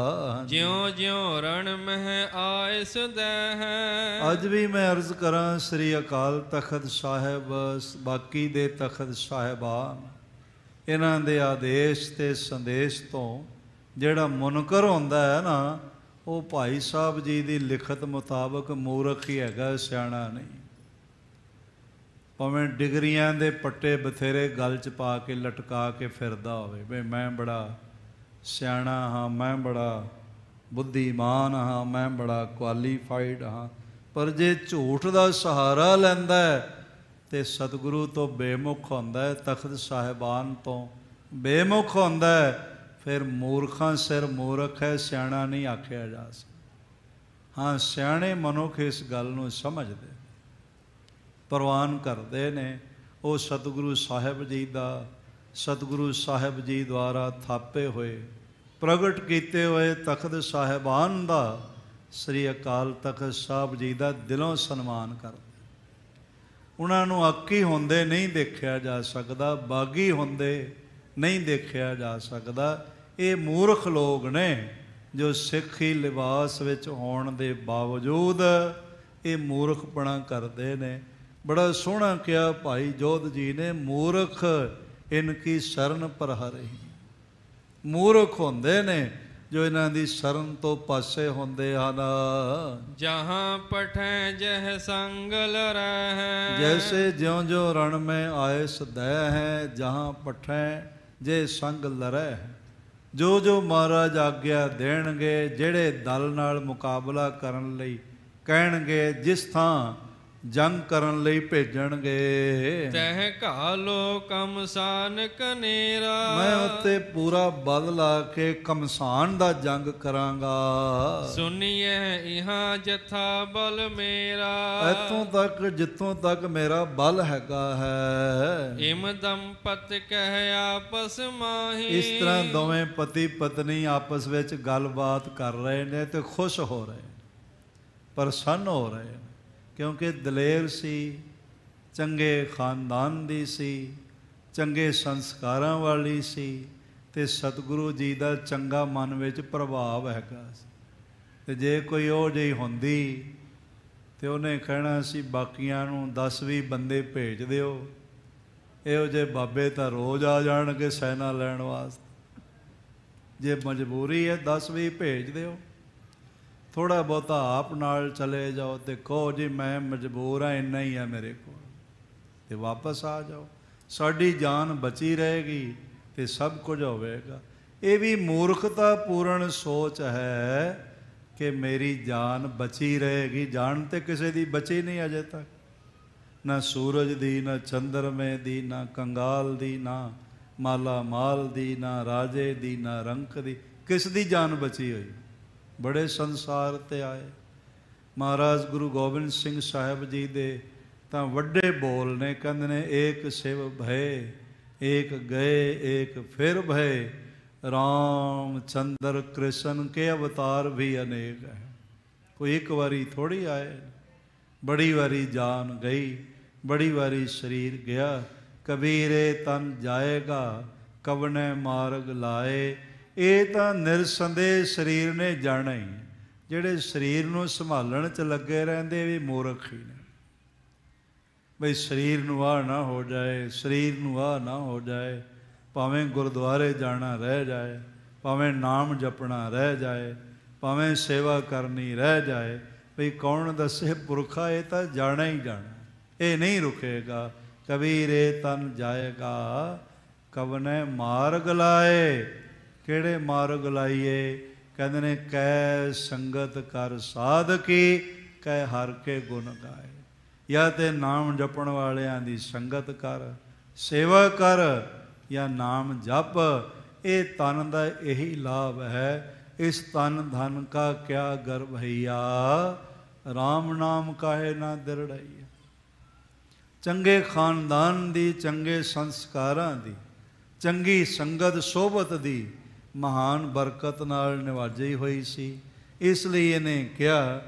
Speaker 3: ਜਿਉਂ ਜਿਉਂ ਰਣ ਮਹਿ ਆਏ ਸਦੈ ਹੈ।
Speaker 2: ਅੱਜ ਵੀ ਮੈਂ ਅਰਜ਼ ਕਰਾਂ, ਸ੍ਰੀ ਅਕਾਲ ਤਖਤ ਸਾਹਿਬ, ਬਾਕੀ ਦੇ ਤਖਤ ਸਾਹਿਬਾਨ, ਇਹਨਾਂ ਦੇ ਆਦੇਸ਼ ਤੇ ਸੰਦੇਸ਼ ਤੋਂ ਜਿਹੜਾ ਮੁਨਕਰ ਹੁੰਦਾ ਹੈ ਨਾ, ਉਹ ਭਾਈ ਸਾਹਿਬ ਜੀ ਦੀ ਲਿਖਤ ਮੁਤਾਬਕ ਮੂਰਖ ਹੀ ਹੈਗਾ, ਸਿਆਣਾ ਨਹੀਂ। ਭਾਵੇਂ ਡਿਗਰੀਆਂ ਦੇ ਪੱਟੇ ਬਥੇਰੇ ਗਲ 'ਚ ਪਾ ਕੇ ਲਟਕਾ ਕੇ ਫਿਰਦਾ ਹੋਵੇ ਵੀ ਮੈਂ ਬੜਾ ਸਿਆਣਾ ਹਾਂ, ਮੈਂ ਬੜਾ ਬੁੱਧੀਮਾਨ ਹਾਂ, ਮੈਂ ਬੜਾ ਕੁਆਲੀਫਾਈਡ ਹਾਂ, ਪਰ ਜੇ ਝੂਠ ਦਾ ਸਹਾਰਾ ਲੈਂਦਾ ਤੇ ਸਤਿਗੁਰੂ ਤੋਂ ਬੇਮੁਖ ਹੁੰਦਾ ਹੈ, ਤਖਤ ਸਾਹਿਬਾਨ ਤੋਂ ਬੇਮੁਖ ਹੁੰਦਾ ਹੈ, ਫਿਰ ਮੂਰਖਾਂ ਸਿਰ ਮੂਰਖ ਹੈ, ਸਿਆਣਾ ਨਹੀਂ ਆਖਿਆ ਜਾ ਸਕਦਾ। ਹਾਂ, ਸਿਆਣੇ ਮਨੁੱਖ ਇਸ ਗੱਲ ਨੂੰ ਸਮਝਦੇ, ਪ੍ਰਵਾਨ ਕਰਦੇ ਨੇ। ਉਹ ਸਤਿਗੁਰੂ ਸਾਹਿਬ ਜੀ ਦਾ, ਸਤਿਗੁਰੂ ਸਾਹਿਬ ਜੀ ਦੁਆਰਾ ਥਾਪੇ ਹੋਏ, ਪ੍ਰਗਟ ਕੀਤੇ ਹੋਏ ਤਖਤ ਸਾਹਿਬਾਨ ਦਾ, ਸ੍ਰੀ ਅਕਾਲ ਤਖਤ ਸਾਹਿਬ ਜੀ ਦਾ ਦਿਲੋਂ ਸਨਮਾਨ ਕਰਦੇ। ਉਹਨਾਂ ਨੂੰ ਆਕੀ ਹੁੰਦੇ ਨਹੀਂ ਦੇਖਿਆ ਜਾ ਸਕਦਾ, ਬਾਗੀ ਹੁੰਦੇ ਨਹੀਂ ਦੇਖਿਆ ਜਾ ਸਕਦਾ। ਇਹ ਮੂਰਖ ਲੋਕ ਨੇ ਜੋ ਸਿੱਖੀ ਲਿਬਾਸ ਵਿੱਚ ਹੋਣ ਦੇ ਬਾਵਜੂਦ ਇਹ ਮੂਰਖਪਣਾ ਕਰਦੇ ਨੇ। ਬੜਾ ਸੋਹਣਾ ਕਿਹਾ ਭਾਈ ਜੋਧ ਜੀ ਨੇ, ਮੂਰਖ ਇਨ ਕੀ ਸ਼ਰਨ ਪ੍ਰਹਰੀ। ਮੂਰਖ ਹੁੰਦੇ ਨੇ ਜੋ ਇਹਨਾਂ ਦੀ ਸ਼ਰਨ ਤੋਂ ਪਾਸੇ ਹੁੰਦੇ ਹਨ।
Speaker 3: ਜਹਾਂ ਪਠੈ ਜਹ ਸੰਗਲ ਰਹਿ,
Speaker 2: ਜੈਸੇ ਜਿਉਂ ਜਿਉਂ ਰਣ ਮੈਂ ਆਏ ਸਦੈ ਹੈ, ਜਹਾਂ ਪਠੈ ਜੇ ਸੰਗ ਲਰੈ। ਜੋ ਜੋ ਮਹਾਰਾਜ ਆਗਿਆ ਦੇਣਗੇ, ਜਿਹੜੇ ਦਲ ਨਾਲ ਮੁਕਾਬਲਾ ਕਰਨ ਲਈ ਕਹਿਣਗੇ, ਜਿਸ ਥਾਂ ਜੰਗ ਕਰਨ ਲਈ ਭੇਜਣਗੇ,
Speaker 3: ਤਹਿ ਘਾਲੋ ਕਮਸਾਨ ਕਨੇਰਾ।
Speaker 2: ਮੈਂ ਉੱਤੇ ਪੂਰਾ ਬਲ ਲਾ ਕੇ ਕਮਸਾਨ ਦਾ ਜੰਗ ਕਰਾਂਗਾ।
Speaker 3: ਸੁਣੀਐ ਇਹਾਂ ਜਥਾ ਬਲ ਮੇਰਾ,
Speaker 2: ਇੱਥੋਂ ਤੱਕ ਜਿੱਥੋਂ ਤੱਕ ਮੇਰਾ ਬਲ ਹੈਗਾ ਹੈ।
Speaker 3: ਇਮ ਦੰਪਤ ਕਹਿ ਆਪਸ ਮਾਹੀ।
Speaker 2: ਇਸ ਤਰ੍ਹਾਂ ਦੋਵੇਂ ਪਤੀ ਪਤਨੀ ਆਪਸ ਵਿੱਚ ਗੱਲਬਾਤ ਕਰ ਰਹੇ ਨੇ ਤੇ ਖੁਸ਼ ਹੋ ਰਹੇ, ਪ੍ਰਸੰਨ ਹੋ ਰਹੇ, ਕਿਉਂਕਿ ਦਲੇਰ ਸੀ, ਚੰਗੇ ਖਾਨਦਾਨ ਦੀ ਸੀ, ਚੰਗੇ ਸੰਸਕਾਰਾਂ ਵਾਲੀ ਸੀ ਤੇ ਸਤਿਗੁਰੂ ਜੀ ਦਾ ਚੰਗਾ ਮਨ ਵਿੱਚ ਪ੍ਰਭਾਵ ਹੈਗਾ ਸੀ। ਤੇ ਜੇ ਕੋਈ ਉਹ ਜਿਹੀ ਹੁੰਦੀ ਤੇ ਉਹਨੇ ਕਹਿਣਾ ਸੀ ਬਾਕੀਆਂ ਨੂੰ 10-20 ਬੰਦੇ ਭੇਜ ਦਿਓ, ਇਹੋ ਜਿਹੇ ਬਾਬੇ ਤਾਂ ਰੋਜ਼ ਆ ਜਾਣਗੇ ਸੈਨਾ ਲੈਣ ਵਾਸਤੇ। ਜੇ ਮਜਬੂਰੀ ਹੈ 10-20 ਭੇਜ ਦਿਓ, ਥੋੜ੍ਹਾ ਬਹੁਤਾ ਆਪ ਨਾਲ ਚਲੇ ਜਾਓ ਤੇ ਕਹੋ ਜੀ ਮੈਂ ਮਜਬੂਰ ਹਾਂ, ਇੰਨਾ ਹੀ ਹੈ ਮੇਰੇ ਕੋਲ, ਤੇ ਵਾਪਸ ਆ ਜਾਓ। ਸਾਡੀ ਜਾਨ ਬਚੀ ਰਹੇਗੀ ਤੇ ਸਭ ਕੁਝ ਹੋਵੇਗਾ। ਇਹ ਵੀ ਮੂਰਖਤਾ ਪੂਰਨ ਸੋਚ ਹੈ ਕਿ ਮੇਰੀ ਜਾਨ ਬਚੀ ਰਹੇਗੀ। ਜਾਨ ਤੇ ਕਿਸੇ ਦੀ ਬਚੀ ਨਹੀਂ ਅਜੇ ਤੱਕ, ਨਾ ਸੂਰਜ ਦੀ, ਨਾ ਚੰਦਰਮੇ ਦੀ, ਨਾ ਕੰਗਾਲ ਦੀ, ਨਾ ਮਾਲਾ ਮਾਲ ਦੀ, ਨਾ ਰਾਜੇ ਦੀ, ਨਾ ਰੰਕ ਦੀ। ਕਿਸ ਦੀ ਜਾਨ ਬਚੀ ਹੋਈ? ਬੜੇ ਸੰਸਾਰ 'ਤੇ ਆਏ। ਮਹਾਰਾਜ ਗੁਰੂ ਗੋਬਿੰਦ ਸਿੰਘ ਸਾਹਿਬ ਜੀ ਦੇ ਤਾਂ ਵੱਡੇ ਬੋਲ ਨੇ, ਕਹਿੰਦੇ ਨੇ ਏਕ ਸਿਵ ਭਏ, ਏਕ ਗਏ, ਏਕ ਫਿਰ ਭਏ, ਰਾਮ ਚੰਦਰ ਕ੍ਰਿਸ਼ਨ ਕੇ ਅਵਤਾਰ ਵੀ ਅਨੇਕ ਹੈ। ਕੋਈ ਇੱਕ ਵਾਰੀ ਥੋੜ੍ਹੀ ਆਏ, ਬੜੀ ਵਾਰੀ ਜਾਨ ਗਈ, ਬੜੀ ਵਾਰੀ ਸਰੀਰ ਗਿਆ। ਕਬੀਰੇ ਤਨ ਜਾਏਗਾ, ਕਵਨੇ ਮਾਰਗ ਲਾਏ। ਇਹ ਤਾਂ ਨਿਰਸੰਦੇਹ ਸਰੀਰ ਨੇ ਜਾਣਾ ਹੀ। ਜਿਹੜੇ ਸਰੀਰ ਨੂੰ ਸੰਭਾਲਣ 'ਚ ਲੱਗੇ ਰਹਿੰਦੇ ਵੀ ਮੂਰਖ ਹੀ ਨੇ। ਬਈ ਸਰੀਰ ਨੂੰ ਆਹ ਨਾ ਹੋ ਜਾਏ, ਸਰੀਰ ਨੂੰ ਆਹ ਨਾ ਹੋ ਜਾਏ, ਭਾਵੇਂ ਗੁਰਦੁਆਰੇ ਜਾਣਾ ਰਹਿ ਜਾਏ, ਭਾਵੇਂ ਨਾਮ ਜਪਣਾ ਰਹਿ ਜਾਏ, ਭਾਵੇਂ ਸੇਵਾ ਕਰਨੀ ਰਹਿ ਜਾਏ, ਬਈ ਕੌਣ ਦੱਸੇ ਪੁਰਖਾ ਇਹ ਤਾਂ ਜਾਣਾ ਹੀ ਜਾਣਾ, ਇਹ ਨਹੀਂ ਰੁਕੇਗਾ। ਕਬੀਰੇ ਤਨ ਜਾਏਗਾ, ਕਵਨੇ ਮਾਰਗ ਲਾਏ। ਕਿਹੜੇ ਮਾਰਗ ਲਾਈਏ? ਕਹਿੰਦੇ ਨੇ ਕੈ ਸੰਗਤ ਕਰ ਸਾਧਕੀ, ਕੈ ਹਰ ਕੇ ਗੁਣ ਗਾਏ। ਜਾਂ ਤੇ ਨਾਮ ਜਪਣ ਵਾਲਿਆਂ ਦੀ ਸੰਗਤ ਕਰ, ਸੇਵਾ ਕਰ, ਜਾਂ ਨਾਮ ਜਪ। ਇਹ ਤਨ ਦਾ ਇਹੀ ਲਾਭ ਹੈ। ਇਸ ਤਨ ਧਨ ਕਾ ਕਿਆ ਗਰਭ ਭਈਆ, ਰਾਮ ਨਾਮ ਕਾਹੇ ਨਾ ਦਿਰੜਈਆ। ਚੰਗੇ ਖਾਨਦਾਨ ਦੀ, ਚੰਗੇ ਸੰਸਕਾਰਾਂ ਦੀ, ਚੰਗੀ ਸੰਗਤ ਸੋਬਤ ਦੀ ਮਹਾਨ ਬਰਕਤ ਨਾਲ ਨਿਵਾਜੀ ਹੋਈ ਸੀ। ਇਸ ਲਈ ਇਹਨੇ ਕਿਹਾ,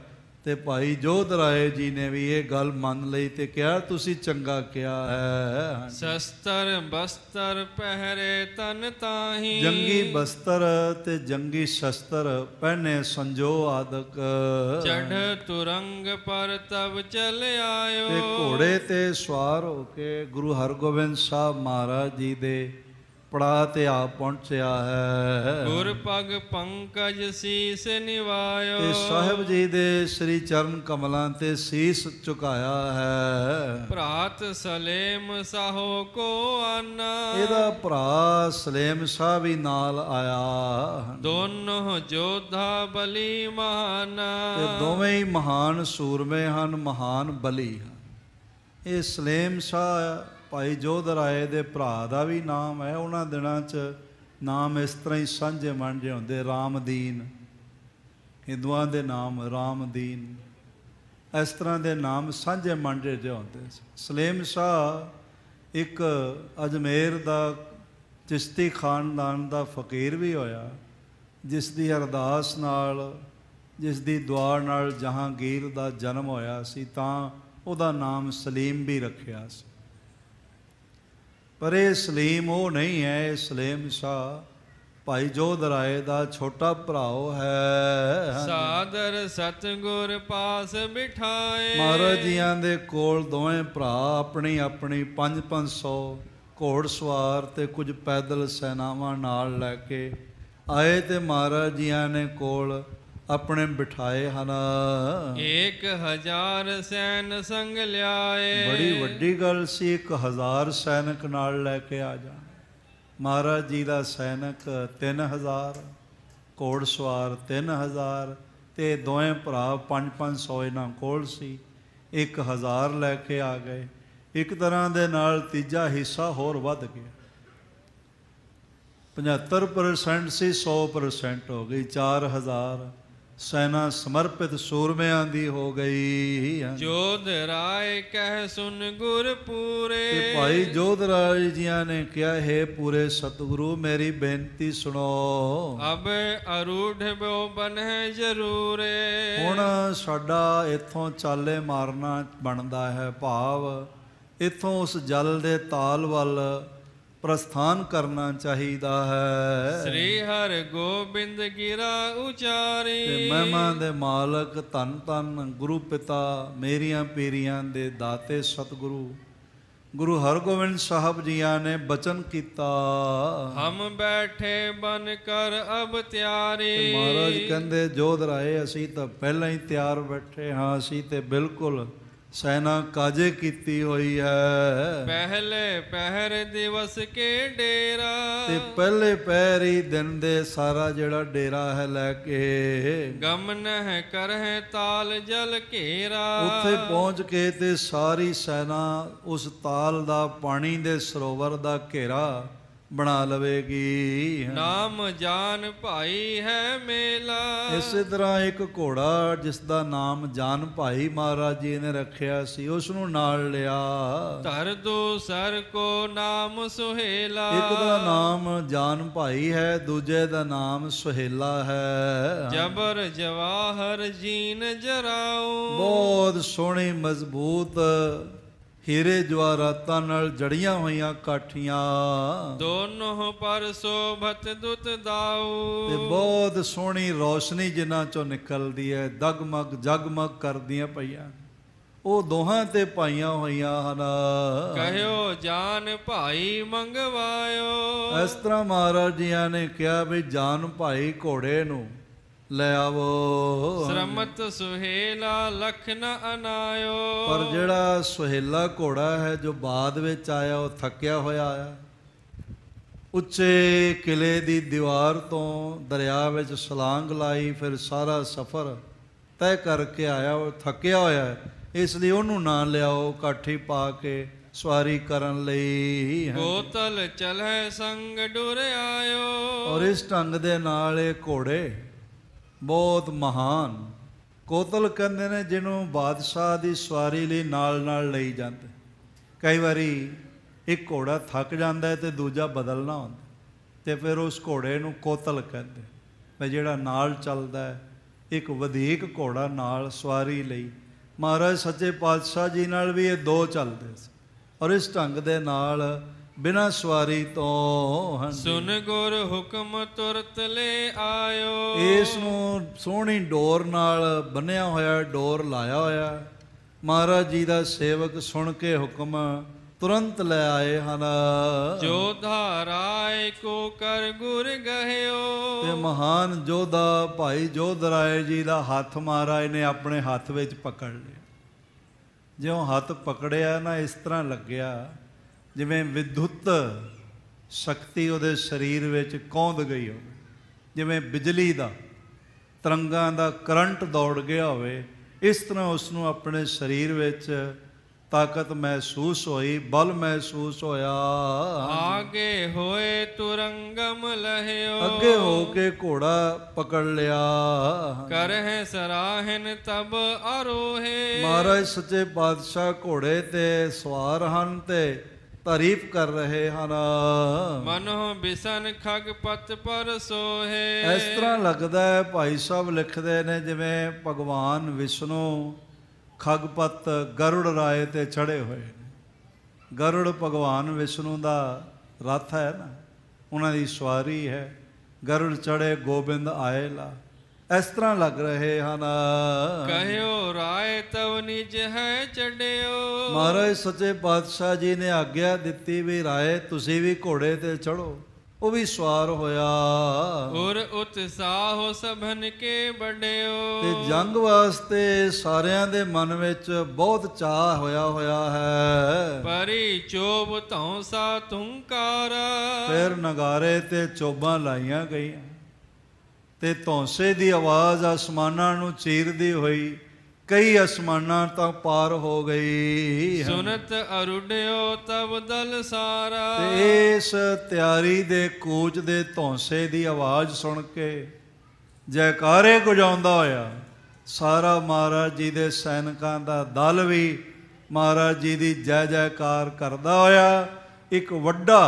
Speaker 2: ਤੇ ਭਾਈ ਜੋਧ ਰਾਏ ਜੀ ਨੇ ਵੀ ਇਹ ਗੱਲ ਮੰਨ ਲਈ ਤੇ ਕਿਹਾ ਤੁਸੀਂ ਚੰਗਾ ਕਿਹਾ ਹੈ।
Speaker 3: ਸ਼ਸਤਰ ਬਸਤਰ ਪਹਿਰੇ ਤਨ ਤਾਹੀ,
Speaker 2: ਜੰਗੀ ਬਸਤਰ ਤੇ ਜੰਗੀ ਸ਼ਸਤਰ ਪਹਿਨੇ ਸੰਜੋ ਆਦਿਕ।
Speaker 3: ਚੜ੍ਹ ਤੁਰੰਗ ਪਰ ਤਬ ਚਲ ਆਇਓ,
Speaker 2: ਤੇ ਘੋੜੇ ਤੇ ਸਵਾਰ ਹੋ ਕੇ ਗੁਰੂ ਹਰਗੋਬਿੰਦ ਸਾਹਿਬ ਮਹਾਰਾਜ ਜੀ ਦੇ ਪੜਾ ਤੇ ਆ ਪਹੁੰਚਿਆ ਹੈ।
Speaker 3: ਗੁਰ ਪਗ ਪੰਕਜ ਸੀਸ ਨਿਵਾਇਓ,
Speaker 2: ਤੇ ਸਾਹਿਬ ਜੀ ਦੇ ਸ੍ਰੀ ਚਰਨ ਕਮਲਾਂ ਤੇ ਸੀਸ ਝੁਕਾਇਆ ਹੈ।
Speaker 3: ਭਰਾਤ ਸਲੇਮ ਸਾਹੋ ਕੋ ਆਨਾ,
Speaker 2: ਇਹਦਾ ਭਰਾ ਸਲੇਮ ਸਾਹ ਵੀ ਨਾਲ ਆਇਆ।
Speaker 3: ਦੋਨੋਂ ਜੋਧਾ ਬਲੀ ਮਹਾਨਾ,
Speaker 2: ਤੇ ਦੋਵੇਂ ਹੀ ਮਹਾਨ ਸੂਰਮੇ ਹਨ, ਮਹਾਨ ਬਲੀ ਹਨ। ਇਹ ਸਲੇਮ ਸਾਹ ਭਾਈ ਜੋਧ ਰਾਏ ਦੇ ਭਰਾ ਦਾ ਵੀ ਨਾਮ ਹੈ। ਉਹਨਾਂ ਦਿਨਾਂ 'ਚ ਨਾਮ ਇਸ ਤਰ੍ਹਾਂ ਹੀ ਸਾਂਝੇ ਮਾਂਝੇ ਹੁੰਦੇ। ਰਾਮਦੀਨ, ਹਿੰਦੂਆਂ ਦੇ ਨਾਮ ਰਾਮਦੀਨ, ਇਸ ਤਰ੍ਹਾਂ ਦੇ ਨਾਮ ਸਾਂਝੇ ਮਾਂਝੇ ਜਿਹੇ ਹੁੰਦੇ ਸੀ। ਸਲੇਮ ਸ਼ਾਹ ਇੱਕ ਅਜਮੇਰ ਦਾ ਚਿਸ਼ਤੀ ਖਾਨਦਾਨ ਦਾ ਫਕੀਰ ਵੀ ਹੋਇਆ, ਜਿਸ ਦੀ ਅਰਦਾਸ ਨਾਲ, ਜਿਸ ਦੀ ਦੁਆ ਨਾਲ ਜਹਾਂਗੀਰ ਦਾ ਜਨਮ ਹੋਇਆ ਸੀ, ਤਾਂ ਉਹਦਾ ਨਾਮ ਸਲੀਮ ਵੀ ਰੱਖਿਆ ਸੀ। ਪਰ ਇਹ ਸਲੀਮ ਉਹ ਨਹੀਂ ਹੈ। ਇਹ ਸਲੇਮ ਸ਼ਾਹ ਭਾਈ ਜੋਧ ਰਾਏ ਦਾ ਛੋਟਾ ਭਰਾ ਹੈ।
Speaker 3: ਸਾਦਰ ਸਤਿਗੁਰ ਪਾਸ ਬਿਠਾਏ,
Speaker 2: ਮਹਾਰਾਜ ਜੀਆਂ ਦੇ ਕੋਲ ਦੋਵੇਂ ਭਰਾ ਆਪਣੀ ਆਪਣੀ 500 ਘੋੜ ਸਵਾਰ ਤੇ ਕੁਝ ਪੈਦਲ ਸੈਨਾਵਾਂ ਨਾਲ ਲੈ ਕੇ ਆਏ ਤੇ ਮਹਾਰਾਜ ਜੀਆਂ ਨੇ ਕੋਲ ਆਪਣੇ ਬਿਠਾਏ ਹਨ।
Speaker 3: 1000 ਸੈਨ ਸੰਗ ਲਿਆਏ।
Speaker 2: ਬੜੀ ਵੱਡੀ ਗੱਲ ਸੀ, 1000 ਸੈਨਿਕ ਨਾਲ ਲੈ ਕੇ ਆ ਜਾਣ। ਮਹਾਰਾਜ ਜੀ ਦਾ ਸੈਨਿਕ 3000, ਘੋੜ ਸਵਾਰ 3000 ਤੇ ਦੋਵੇਂ ਭਰਾ 500 ਇਹਨਾਂ ਕੋਲ ਸੀ। 1000 ਲੈ ਕੇ ਆ ਗਏ। ਇੱਕ ਤਰ੍ਹਾਂ ਦੇ ਨਾਲ ਤੀਜਾ ਹਿੱਸਾ ਹੋਰ ਵੱਧ ਗਿਆ। 75% ਸੀ, 100% ਹੋ ਗਈ। 4000 ਸੈਨਾ ਸਮਰਪਿਤ ਸੂਰਮਿਆਂ ਦੀ ਹੋ ਗਈ।
Speaker 3: ਜੋਧ ਰਾਏ ਕਹਿ ਸੁਨ ਗੁਰ ਪੂਰੇ।
Speaker 2: ਤੇ ਭਾਈ ਜੋਧ ਰਾਏ ਜੀਆਂ ਨੇ ਕਿਹਾ, ਹੈ ਪੂਰੇ ਸਤਿਗੁਰੂ ਮੇਰੀ ਬੇਨਤੀ ਸੁਣੋ।
Speaker 3: ਅਬ ਅਰੂਢ ਬੋ ਬਨਹਿ ਜ਼ਰੂਰੇ।
Speaker 2: ਹੁਣ ਸਾਡਾ ਇੱਥੋਂ ਚਾਲੇ ਮਾਰਨਾ ਬਣਦਾ ਹੈ, ਭਾਵ ਇੱਥੋਂ ਉਸ ਜਲ ਦੇ ਤਾਲ ਵੱਲ ਪ੍ਰਸਥਾਨ ਕਰਨਾ ਚਾਹੀਦਾ ਹੈ।
Speaker 3: ਸ੍ਰੀ ਹਰਿ ਗੋਬਿੰਦ ਗਿਰਾ ਉਚਾਰੀ।
Speaker 2: ਤੇ ਮਹਿਮਾ ਦੇ ਮਾਲਕ ਧੰਨ ਧੰਨ ਗੁਰੂ ਪਿਤਾ ਮੇਰੀਆਂ ਪੀਰੀਆਂ ਦੇ ਦਾਤੇ ਸਤਿਗੁਰੂ ਗੁਰੂ ਹਰਗੋਬਿੰਦ ਸਾਹਿਬ ਜੀਆਂ ਨੇ ਬਚਨ ਕੀਤਾ,
Speaker 3: ਹਮ ਬੈਠੇ ਬਨ ਕਰ ਅਬ ਤਿਆਰੀ।
Speaker 2: ਮਹਾਰਾਜ ਕਹਿੰਦੇ ਜੋਧ ਰਾਏ ਅਸੀਂ ਤਾਂ ਪਹਿਲਾਂ ਹੀ ਤਿਆਰ ਬੈਠੇ ਹਾਂ, ਅਸੀਂ ਤੇ ਬਿਲਕੁਲ ਸੈਨਾ ਕਾਜੇ ਕੀਤੀ ਹੋਈ ਹੈ।
Speaker 3: ਪਹਿਲੇ ਪਹਿਰ ਦਿਵਸ ਕੇ ਡੇਰਾ।
Speaker 2: ਤੇ ਪਹਿਲੇ ਪਹਿਰ ਹੀ ਦਿਨ ਦੇ ਸਾਰਾ ਜਿਹੜਾ ਡੇਰਾ ਹੈ ਲੈ ਕੇ
Speaker 3: ਗਮਨ ਹੈ ਕਰਹਿ ਤਾਲ ਜਲ ਘੇਰਾ।
Speaker 2: ਉੱਥੇ ਪਹੁੰਚ ਕੇ ਤੇ ਸਾਰੀ ਸੈਨਾ ਉਸ ਤਾਲ ਦਾ ਪਾਣੀ ਦੇ ਸਰੋਵਰ ਦਾ ਘੇਰਾ ਬਣਾ ਲਵੇਗੀ।
Speaker 3: ਨਾਮ ਜਾਨ ਭਾਈ ਹੈ ਮੇਲਾ।
Speaker 2: ਇਸੇ ਤਰ੍ਹਾਂ ਇੱਕ ਘੋੜਾ ਜਿਸ ਦਾ ਨਾਮ ਜਾਨ ਭਾਈ ਮਹਾਰਾਜ ਜੀ ਨੇ ਰੱਖਿਆ ਸੀ, ਉਸ ਨੂੰ ਨਾਲ ਲਿਆ।
Speaker 3: ਧਰ ਦੋ ਸਰ ਕੋ ਨਾਮ ਸੁਹੇਲਾ।
Speaker 2: ਇੱਕ ਦਾ ਨਾਮ ਜਾਨ ਭਾਈ ਹੈ, ਦੂਜੇ ਦਾ ਨਾਮ ਸੁਹੇਲਾ ਹੈ।
Speaker 3: ਜਬਰ ਜਵਾਹਰ ਜੀਨ ਜਰਾਉ।
Speaker 2: ਬਹੁਤ ਸੋਹਣੀ ਮਜ਼ਬੂਤ ਹੀਰੇ ਜਵਾਹਰਾਤਾਂ ਨਾਲ ਜੜੀਆਂ ਹੋਈਆਂ ਕਾਠੀਆਂ।
Speaker 3: ਦੋਨੋਂ ਪਰ ਸੋਭਤ ਦੁਤ ਦਾਉ।
Speaker 2: ਤੇ ਬਹੁਤ ਸੋਹਣੀ ਰੌਸ਼ਨੀ ਜਿਨ੍ਹਾਂ ਚੋਂ ਨਿਕਲਦੀ ਹੈ, ਦਗਮਗ ਜਗਮਗ ਕਰਦੀਆਂ ਪਈਆਂ, ਉਹ ਦੋਹਾਂ ਤੇ ਪਾਈਆਂ ਹੋਈਆਂ ਹਨ।
Speaker 3: ਕਹਿਓ ਜਾਨ ਭਾਈ ਮੰਗਵਾਇਓ।
Speaker 2: ਇਸ ਤਰ੍ਹਾਂ ਮਹਾਰਾਜ ਜੀਆਂ ਨੇ ਕਿਹਾ ਵੀ ਜਾਨ ਭਾਈ ਘੋੜੇ ਨੂੰ ਲੈ ਆਵੋ।
Speaker 3: ਸ਼ਰਮਤ ਸੁਹੇਲਾ ਲਖ ਨ ਅਨਾਇਓ।
Speaker 2: ਪਰ ਜਿਹੜਾ ਸੁਹੇਲਾ ਘੋੜਾ ਹੈ ਜੋ ਬਾਅਦ ਵਿੱਚ ਆਇਆ, ਉਹ ਥੱਕਿਆ ਹੋਇਆ ਆਇਆ। ਉੱਚੇ ਕਿਲੇ ਦੀ ਦੀਵਾਰ ਤੋਂ ਦਰਿਆ ਵਿੱਚ ਛਲਾਂਗ ਲਾਈ, ਫਿਰ ਸਾਰਾ ਸਫ਼ਰ ਤੈਅ ਕਰਕੇ ਆਇਆ, ਉਹ ਥੱਕਿਆ ਹੋਇਆ ਹੈ। ਇਸ ਲਈ ਉਹਨੂੰ ਨਾ ਲਿਆਓ ਕਾਠੀ ਪਾ ਕੇ ਸਵਾਰੀ ਕਰਨ ਲਈ।
Speaker 3: ਕੋਤਲ ਚਲੈ ਸੰਗ ਡੁਰ ਆਇਓ।
Speaker 2: ਔਰ ਇਸ ਢੰਗ ਦੇ ਨਾਲ ਇਹ ਘੋੜੇ ਬਹੁਤ ਮਹਾਨ, ਕੋਤਲ ਕਹਿੰਦੇ ਨੇ ਜਿਹਨੂੰ ਬਾਦਸ਼ਾਹ ਦੀ ਸਵਾਰੀ ਲਈ ਨਾਲ ਨਾਲ ਲਈ ਜਾਂਦੇ। ਕਈ ਵਾਰੀ ਇੱਕ ਘੋੜਾ ਥੱਕ ਜਾਂਦਾ ਹੈ ਤੇ ਦੂਜਾ ਬਦਲਣਾ ਹੁੰਦਾ, ਤੇ ਫਿਰ ਉਸ ਘੋੜੇ ਨੂੰ ਕੋਤਲ ਕਹਿੰਦੇ ਵੀ ਜਿਹੜਾ ਨਾਲ ਚੱਲਦਾ ਹੈ। ਇੱਕ ਵਧੀਕ ਘੋੜਾ ਨਾਲ ਸਵਾਰੀ ਲਈ ਮਹਾਰਾਜ ਸੱਚੇ ਪਾਤਸ਼ਾਹ ਜੀ ਨਾਲ ਵੀ ਇਹ ਦੋ ਚੱਲਦੇ ਸੀ, ਔਰ ਇਸ ਢੰਗ ਦੇ ਨਾਲ ਬਿਨਾਂ ਸਵਾਰੀ ਤੋਂ।
Speaker 3: ਸੁਨ ਗੁਰ ਹੁਕਮ ਤੁਰਤ ਲੈ ਆਇਓ।
Speaker 2: ਇਸ ਨੂੰ ਸੋਹਣੀ ਡੋਰ ਨਾਲ ਬੰਨਿਆ ਹੋਇਆ, ਡੋਰ ਲਾਇਆ ਹੋਇਆ। ਮਹਾਰਾਜ ਜੀ ਦਾ ਸੇਵਕ ਸੁਣ ਕੇ ਹੁਕਮ ਤੁਰੰਤ ਲੈ ਆਏ ਹਨ।
Speaker 3: ਜੋਧਾ ਰਾਏ ਕੋ ਕਰ ਗੁਰ ਗਹਿਓ।
Speaker 2: ਤੇ ਮਹਾਨ ਜੋਧਾ ਭਾਈ ਜੋਧ ਰਾਏ ਜੀ ਦਾ ਹੱਥ ਮਹਾਰਾਜ ਨੇ ਆਪਣੇ ਹੱਥ ਵਿੱਚ ਪਕੜ ਲਿਆ। ਜਿਉਂ ਹੱਥ ਪਕੜਿਆ ਨਾ, ਇਸ ਤਰ੍ਹਾਂ ਲੱਗਿਆ ਜਿਵੇਂ ਵਿਦੁੱਤ ਸ਼ਕਤੀ ਉਹਦੇ ਸਰੀਰ ਵਿੱਚ ਕੌਂਦ ਗਈ ਹੋਵੇ, ਜਿਵੇਂ ਬਿਜਲੀ ਦਾ ਤਰੰਗਾਂ ਦਾ ਕਰੰਟ ਦੌੜ ਗਿਆ ਹੋਵੇ। ਇਸ ਤਰ੍ਹਾਂ ਉਸ ਨੂੰ ਆਪਣੇ ਸਰੀਰ ਵਿੱਚ ਤਾਕਤ ਮਹਿਸੂਸ ਹੋਈ, ਬਲ ਮਹਿਸੂਸ ਹੋਇਆ।
Speaker 3: ਆਗੇ ਹੋਏ ਤੁਰੰਗਮ ਲਹਿਓ।
Speaker 2: ਅੱਗੇ ਹੋ ਕੇ ਘੋੜਾ ਪਕੜ ਲਿਆ।
Speaker 3: ਕਰਹਿ ਸਰਾਹਨ ਤਬ ਆਰੋਹੇ।
Speaker 2: ਮਹਾਰਾਜ ਸੱਚੇ ਪਾਤਸ਼ਾਹ ਘੋੜੇ ਤੇ ਸਵਾਰ ਹਨ ਤੇ ਤਾਰੀਫ ਕਰ ਰਹੇ ਹਨ।
Speaker 3: ਮਨੋ ਬਿਸਨ ਖਗ ਪਤ ਪਰ ਸੋਹੇ।
Speaker 2: ਇਸ ਤਰ੍ਹਾਂ ਲੱਗਦਾ ਹੈ, ਭਾਈ ਸਾਹਿਬ ਲਿਖਦੇ ਨੇ, ਜਿਵੇਂ ਭਗਵਾਨ ਵਿਸ਼ਨੂੰ ਖਗਪਤ ਗਰੁੜ ਰਾਏ ਤੇ ਚੜੇ ਹੋਏ ਨੇ। ਗਰੁੜ ਭਗਵਾਨ ਵਿਸ਼ਨੂੰ ਦਾ ਰੱਥ ਹੈ ਨਾ, ਉਹਨਾਂ ਦੀ ਸਵਾਰੀ ਹੈ। ਗਰੁੜ ਚੜੇ ਗੋਬਿੰਦ ਆਏਲਾ, ਇਸ ਤਰ੍ਹਾਂ ਲੱਗ ਰਹੇ ਹਨ।
Speaker 3: ਕਹਿਓ ਰਾਏ ਤਵ ਨਿਜ ਹੈ ਚੜਿਓ।
Speaker 2: ਮਹਾਰਾਜ ਸੱਚੇ ਪਾਤਸ਼ਾਹ ਜੀ ਨੇ ਆਗਿਆ ਦਿੱਤੀ ਵੀ ਰਾਏ ਤੁਸੀਂ ਵੀ ਘੋੜੇ ਤੇ ਚੜੋ। ਉਹ ਵੀ ਸਵਾਰ ਹੋਇਆ।
Speaker 3: ਔਰ ਉਤਸਾਹ ਸਭਨ ਕੇ ਬੜਿਓ,
Speaker 2: ਤੇ ਜੰਗ ਵਾਸਤੇ ਸਾਰਿਆਂ ਦੇ ਮਨ ਵਿੱਚ ਬਹੁਤ ਚਾਅ ਹੋਇਆ ਹੈ।
Speaker 3: ਪਰੀ ਚੋਬ ਧੌਂਸਾ ਤੁੰਕਾਰ,
Speaker 2: ਫਿਰ ਨਗਾਰੇ ਤੇ ਚੋਬਾਂ ਲਾਈਆਂ ਗਈਆਂ ਤੇ ਧੌਂਸੇ ਦੀ ਆਵਾਜ਼ ਆਸਮਾਨਾਂ ਨੂੰ ਚੀਰਦੀ ਹੋਈ ਕਈ ਅਸਮਾਨਾਂ ਤੱਕ ਪਾਰ ਹੋ ਗਈ।
Speaker 3: ਸੁਨਤ ਅਰੁੜਿਓ ਤਬ ਦਲ ਸਾਰਾ,
Speaker 2: ਤੇ ਇਸ ਤਿਆਰੀ ਦੇ ਕੂਚ ਦੇ ਧੌਂਸੇ ਦੀ ਆਵਾਜ਼ ਸੁਣ ਕੇ ਜੈਕਾਰੇ ਗੁਜਾਉਂਦਾ ਹੋਇਆ ਸਾਰਾ ਮਹਾਰਾਜ ਜੀ ਦੇ ਸੈਨਿਕਾਂ ਦਾ ਦਲ ਵੀ ਮਹਾਰਾਜ ਜੀ ਦੀ ਜੈ ਜੈਕਾਰ ਕਰਦਾ ਹੋਇਆ ਇੱਕ ਵੱਡਾ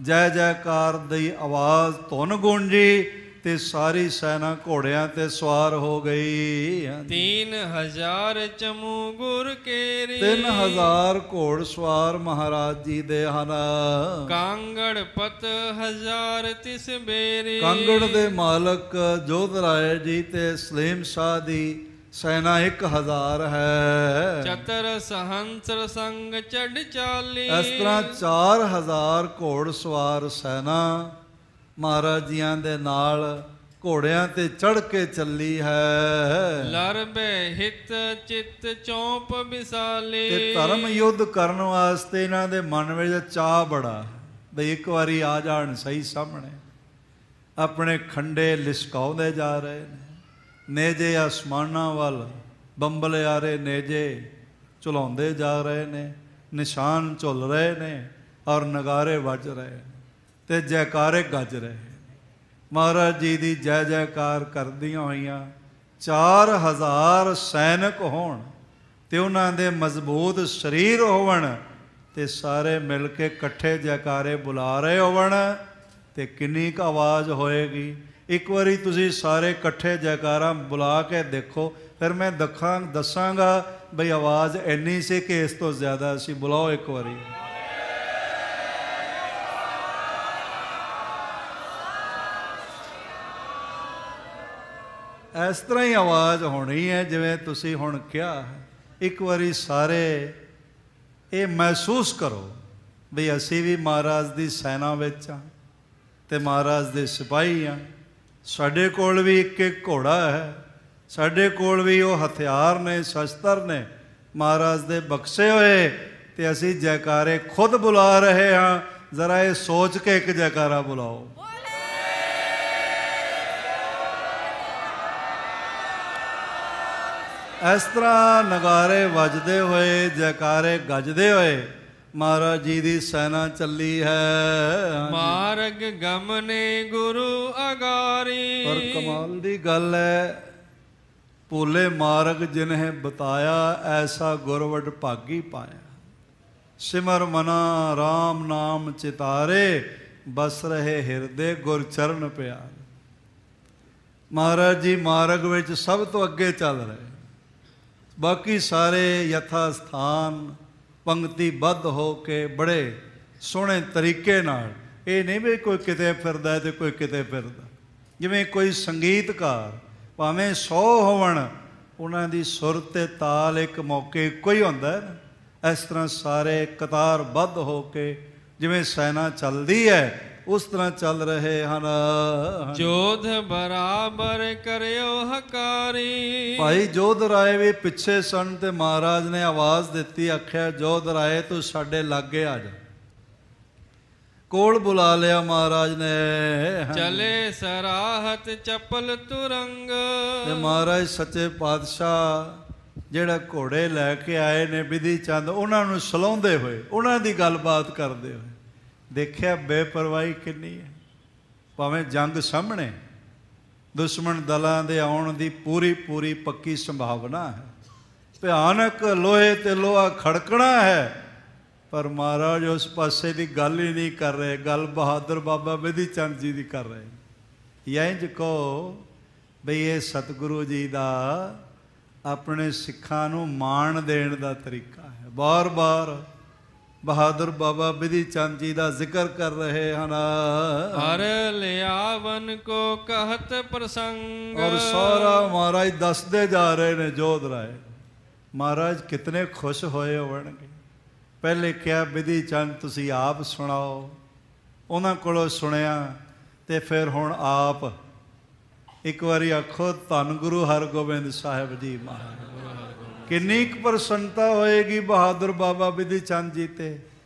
Speaker 2: ਜੈ ਜੈਕਾਰ ਦੀ ਆਵਾਜ਼ ਧੁਨ ਗੂੰਜੀ ਤੇ ਸਾਰੀ ਸੈਨਾ ਘੋੜਿਆਂ ਤੇ ਸਵਾਰ ਹੋ ਗਈ।
Speaker 3: 3000 ਚਮੂ ਗੁਰ ਕੇਰੀ,
Speaker 2: 3000 ਘੋੜ ਸਵਾਰ ਮਹਾਰਾਜ ਜੀ ਦੇ ਹਨ।
Speaker 3: ਕਾਂਗੜ ਪਤ 1000 ਤਿਸ ਬੇਰੀ,
Speaker 2: ਕਾਂਗੜ ਦੇ ਮਾਲਕ ਜੋਧਰਾਏ ਜੀ ਤੇ ਸਲੀਮ ਸ਼ਾਹ ਦੀ ਸੈਨਾ 1000 ਹੈ।
Speaker 3: ਚਤਰ ਸਹੰਸਰ ਸੰਗ ਚੜ ਚਾਲੀ,
Speaker 2: ਇਸ ਤਰ੍ਹਾਂ 4000 ਘੋੜ ਸਵਾਰ ਸੈਨਾ ਮਹਾਰਾਜ ਜੀਆਂ ਦੇ ਨਾਲ ਘੋੜਿਆਂ ਤੇ ਚੜ ਕੇ ਚੱਲੀ ਹੈ।
Speaker 3: ਲਰਬੇ ਹਿਤ ਚਿਤ ਚੌਂਪ ਵਿਸਾਲੀ,
Speaker 2: ਤੇ ਧਰਮ ਯੁੱਧ ਕਰਨ ਵਾਸਤੇ ਇਹਨਾਂ ਦੇ ਮਨ ਵਿੱਚ ਚਾਅ ਬੜਾ ਬਈ ਇੱਕ ਵਾਰੀ ਆ ਜਾਣ ਸਹੀ ਸਾਹਮਣੇ। ਆਪਣੇ ਖੰਡੇ ਲਿਸ਼ਕਾਉਂਦੇ ਜਾ ਰਹੇ ਨੇ, ਨੇਜੇ ਆਸਮਾਨਾਂ ਵੱਲ ਬੰਬਲਿਆਰੇ ਨੇਜੇ ਝੁਲਾਉਂਦੇ ਜਾ ਰਹੇ ਨੇ, ਨਿਸ਼ਾਨ ਝੁੱਲ ਰਹੇ ਨੇ ਔਰ ਨਗਾਰੇ ਵੱਜ ਰਹੇ ਨੇ ਤੇ ਜੈਕਾਰੇ ਗੱਜ ਰਹੇ। ਮਹਾਰਾਜ ਜੀ ਦੀ ਜੈ ਜੈਕਾਰ ਕਰਦੀਆਂ ਹੋਈਆਂ 4000 ਸੈਨਿਕ ਹੋਣ ਤੇ ਉਹਨਾਂ ਦੇ ਮਜ਼ਬੂਤ ਸਰੀਰ ਹੋਵਣ ਤੇ ਸਾਰੇ ਮਿਲ ਕੇ ਇਕੱਠੇ ਜੈਕਾਰੇ ਬੁਲਾ ਰਹੇ ਹੋਵਣ ਤੇ ਕਿੰਨੀ ਕੁ ਆਵਾਜ਼ ਹੋਏਗੀ। ਇੱਕ ਵਾਰੀ ਤੁਸੀਂ ਸਾਰੇ ਇਕੱਠੇ ਜੈਕਾਰਾ ਬੁਲਾ ਕੇ ਦੇਖੋ, ਫਿਰ ਮੈਂ ਦੱਸਾਂਗਾ ਬਈ ਆਵਾਜ਼ ਇੰਨੀ ਸੀ ਕਿ ਇਸ ਤੋਂ ਜ਼ਿਆਦਾ ਸੀ। ਬੁਲਾਓ ਇੱਕ ਵਾਰੀ। ਇਸ ਤਰ੍ਹਾਂ ਹੀ ਆਵਾਜ਼ ਹੋਣੀ ਹੈ ਜਿਵੇਂ ਤੁਸੀਂ ਹੁਣ ਕਿਹਾ। ਇੱਕ ਵਾਰੀ ਸਾਰੇ ਇਹ ਮਹਿਸੂਸ ਕਰੋ ਵੀ ਅਸੀਂ ਵੀ ਮਹਾਰਾਜ ਦੀ ਸੈਨਾ ਵਿੱਚ ਹਾਂ ਤੇ ਮਹਾਰਾਜ ਦੇ ਸਿਪਾਹੀ ਹਾਂ। ਸਾਡੇ ਕੋਲ ਵੀ ਇੱਕ ਇੱਕ ਘੋੜਾ ਹੈ, ਸਾਡੇ ਕੋਲ ਵੀ ਉਹ ਹਥਿਆਰ ਨੇ, ਸ਼ਸਤਰ ਨੇ ਮਹਾਰਾਜ ਦੇ ਬਖਸ਼ੇ ਹੋਏ ਤੇ ਅਸੀਂ ਜੈਕਾਰੇ ਖੁਦ ਬੁਲਾ ਰਹੇ ਹਾਂ। ਜ਼ਰਾ ਇਹ ਸੋਚ ਕੇ ਇੱਕ ਜੈਕਾਰਾ ਬੁਲਾਓ। ਇਸ ਤਰ੍ਹਾਂ ਨਗਾਰੇ ਵੱਜਦੇ ਹੋਏ ਜੈਕਾਰੇ ਗੱਜਦੇ ਹੋਏ ਮਹਾਰਾਜ ਜੀ ਦੀ ਸੈਨਾ ਚੱਲੀ ਹੈ।
Speaker 3: ਮਾਰਗ ਗਮਨੇ ਗੁਰੂ ਅਗਾਰੀ,
Speaker 2: ਪਰ ਕਮਾਲ ਦੀ ਗੱਲ ਹੈ, ਭੋਲੇ ਮਾਰਗ ਜਿਨ੍ਹੇ ਬਤਾਇਆ ਐਸਾ ਗੁਰਵਡ ਭਾਗੀ ਪਾਇਆ। ਸਿਮਰ ਮਨਾ ਰਾਮ ਨਾਮ ਚਿਤਾਰੇ, ਬਸ ਰਹੇ ਹਿਰਦੇ ਗੁਰ ਚਰਨ ਪਿਆਰ। ਮਹਾਰਾਜ ਜੀ ਮਾਰਗ ਵਿੱਚ ਸਭ ਤੋਂ ਅੱਗੇ ਚੱਲ ਰਹੇ, ਬਾਕੀ ਸਾਰੇ ਯਥਾ ਸਥਾਨ ਪੰਕਤੀਬੱਧ ਹੋ ਕੇ ਬੜੇ ਸੋਹਣੇ ਤਰੀਕੇ ਨਾਲ। ਇਹ ਨਹੀਂ ਵੀ ਕੋਈ ਕਿਤੇ ਫਿਰਦਾ ਤੇ ਕੋਈ ਕਿਤੇ ਫਿਰਦਾ। ਜਿਵੇਂ ਕੋਈ ਸੰਗੀਤਕਾਰ ਭਾਵੇਂ 100 ਹੋਵਣ, ਉਹਨਾਂ ਦੀ ਸੁਰ ਤੇ ਤਾਲ ਇੱਕ ਮੌਕੇ ਇੱਕੋ ਹੀ ਹੁੰਦਾ ਹੈ ਨਾ। ਇਸ ਤਰ੍ਹਾਂ ਸਾਰੇ ਕਤਾਰਬੱਧ ਹੋ ਕੇ ਜਿਵੇਂ ਸੈਨਾ ਚੱਲਦੀ ਹੈ ਉਸ ਤਰ੍ਹਾਂ ਚੱਲ ਰਹੇ ਹਨ।
Speaker 3: ਜੋਧ ਬਰਾਬਰ ਕਰਿਓ ਹਕਾਰੀ,
Speaker 2: ਭਾਈ ਜੋਧ ਰਾਏ ਵੀ ਪਿੱਛੇ ਸਨ ਤੇ ਮਹਾਰਾਜ ਨੇ ਆਵਾਜ਼ ਦਿੱਤੀ, ਆਖਿਆ ਜੋਧ ਰਾਏ ਤੂੰ ਸਾਡੇ ਲਾਗੇ ਆ ਜਾ। ਕੋਲ ਬੁਲਾ ਲਿਆ ਮਹਾਰਾਜ ਨੇ।
Speaker 3: ਚਲੇ ਸਰਾਹਤ ਚਪਲ ਤੁਰੰਗ,
Speaker 2: ਤੇ ਮਹਾਰਾਜ ਸੱਚੇ ਪਾਤਸ਼ਾਹ ਜਿਹੜਾ ਘੋੜੇ ਲੈ ਕੇ ਆਏ ਨੇ ਬਿਧੀ ਚੰਦ, ਉਹਨਾਂ ਨੂੰ ਸਲਾਉਂਦੇ ਹੋਏ, ਉਹਨਾਂ ਦੀ ਗੱਲਬਾਤ ਕਰਦੇ ਹੋਏ ਦੇਖਿਆ ਬੇਪਰਵਾਹੀ ਕਿੰਨੀ ਹੈ। ਭਾਵੇਂ ਜੰਗ ਸਾਹਮਣੇ, ਦੁਸ਼ਮਣ ਦਲਾਂ ਦੇ ਆਉਣ ਦੀ ਪੂਰੀ ਪੱਕੀ ਸੰਭਾਵਨਾ ਹੈ, ਭਿਆਨਕ ਲੋਹੇ ਤੇ ਲੋਹਾ ਖੜਕਣਾ ਹੈ, ਪਰ ਮਹਾਰਾਜ ਉਸ ਪਾਸੇ ਦੀ ਗੱਲ ਹੀ ਨਹੀਂ ਕਰ ਰਹੇ। ਗੱਲ ਬਹਾਦਰ ਬਾਬਾ ਬਿਧੀ ਚੰਦ ਜੀ ਦੀ ਕਰ ਰਹੇ। ਇੰਝ ਕਹੋ ਬਈ ਇਹ ਸਤਿਗੁਰੂ ਜੀ ਦਾ ਆਪਣੇ ਸਿੱਖਾਂ ਨੂੰ ਮਾਣ ਦੇਣ ਦਾ ਤਰੀਕਾ ਹੈ। ਬਾਰ-ਬਾਰ ਬਹਾਦਰ ਬਾਬਾ ਬਿਧੀ ਚੰਦ ਜੀ ਦਾ ਜ਼ਿਕਰ ਕਰ ਰਹੇ ਹਨ।
Speaker 3: ਹਰ ਲਿਆਵਨ ਕੋ ਕਹਤ ਪ੍ਰਸੰਗ,
Speaker 2: ਔਰ ਸਾਰਾ ਮਹਾਰਾਜ ਦੱਸਦੇ ਜਾ ਰਹੇ ਨੇ ਜੋਧ ਰਾਏ। ਮਹਾਰਾਜ ਕਿਤਨੇ ਖੁਸ਼ ਹੋਏ ਹੋਣਗੇ। ਪਹਿਲੇ ਕਿਹਾ ਬਿਧੀ ਚੰਦ ਤੁਸੀਂ ਆਪ ਸੁਣਾਓ, ਉਹਨਾਂ ਕੋਲੋਂ ਸੁਣਿਆ। ਤੇ ਫਿਰ ਹੁਣ ਆਪ ਇੱਕ ਵਾਰੀ ਆਖੋ ਧੰਨ ਗੁਰੂ ਹਰਗੋਬਿੰਦ ਸਾਹਿਬ ਜੀ ਮਹਾਰਾਜ। ਕਿੰਨੀ ਕੁ ਪ੍ਰਸੰਨਤਾ ਹੋਏਗੀ ਬਹਾਦਰ ਬਾਬਾ ਬਿਧੀ ਚੰਦ ਜੀ ਤੇ।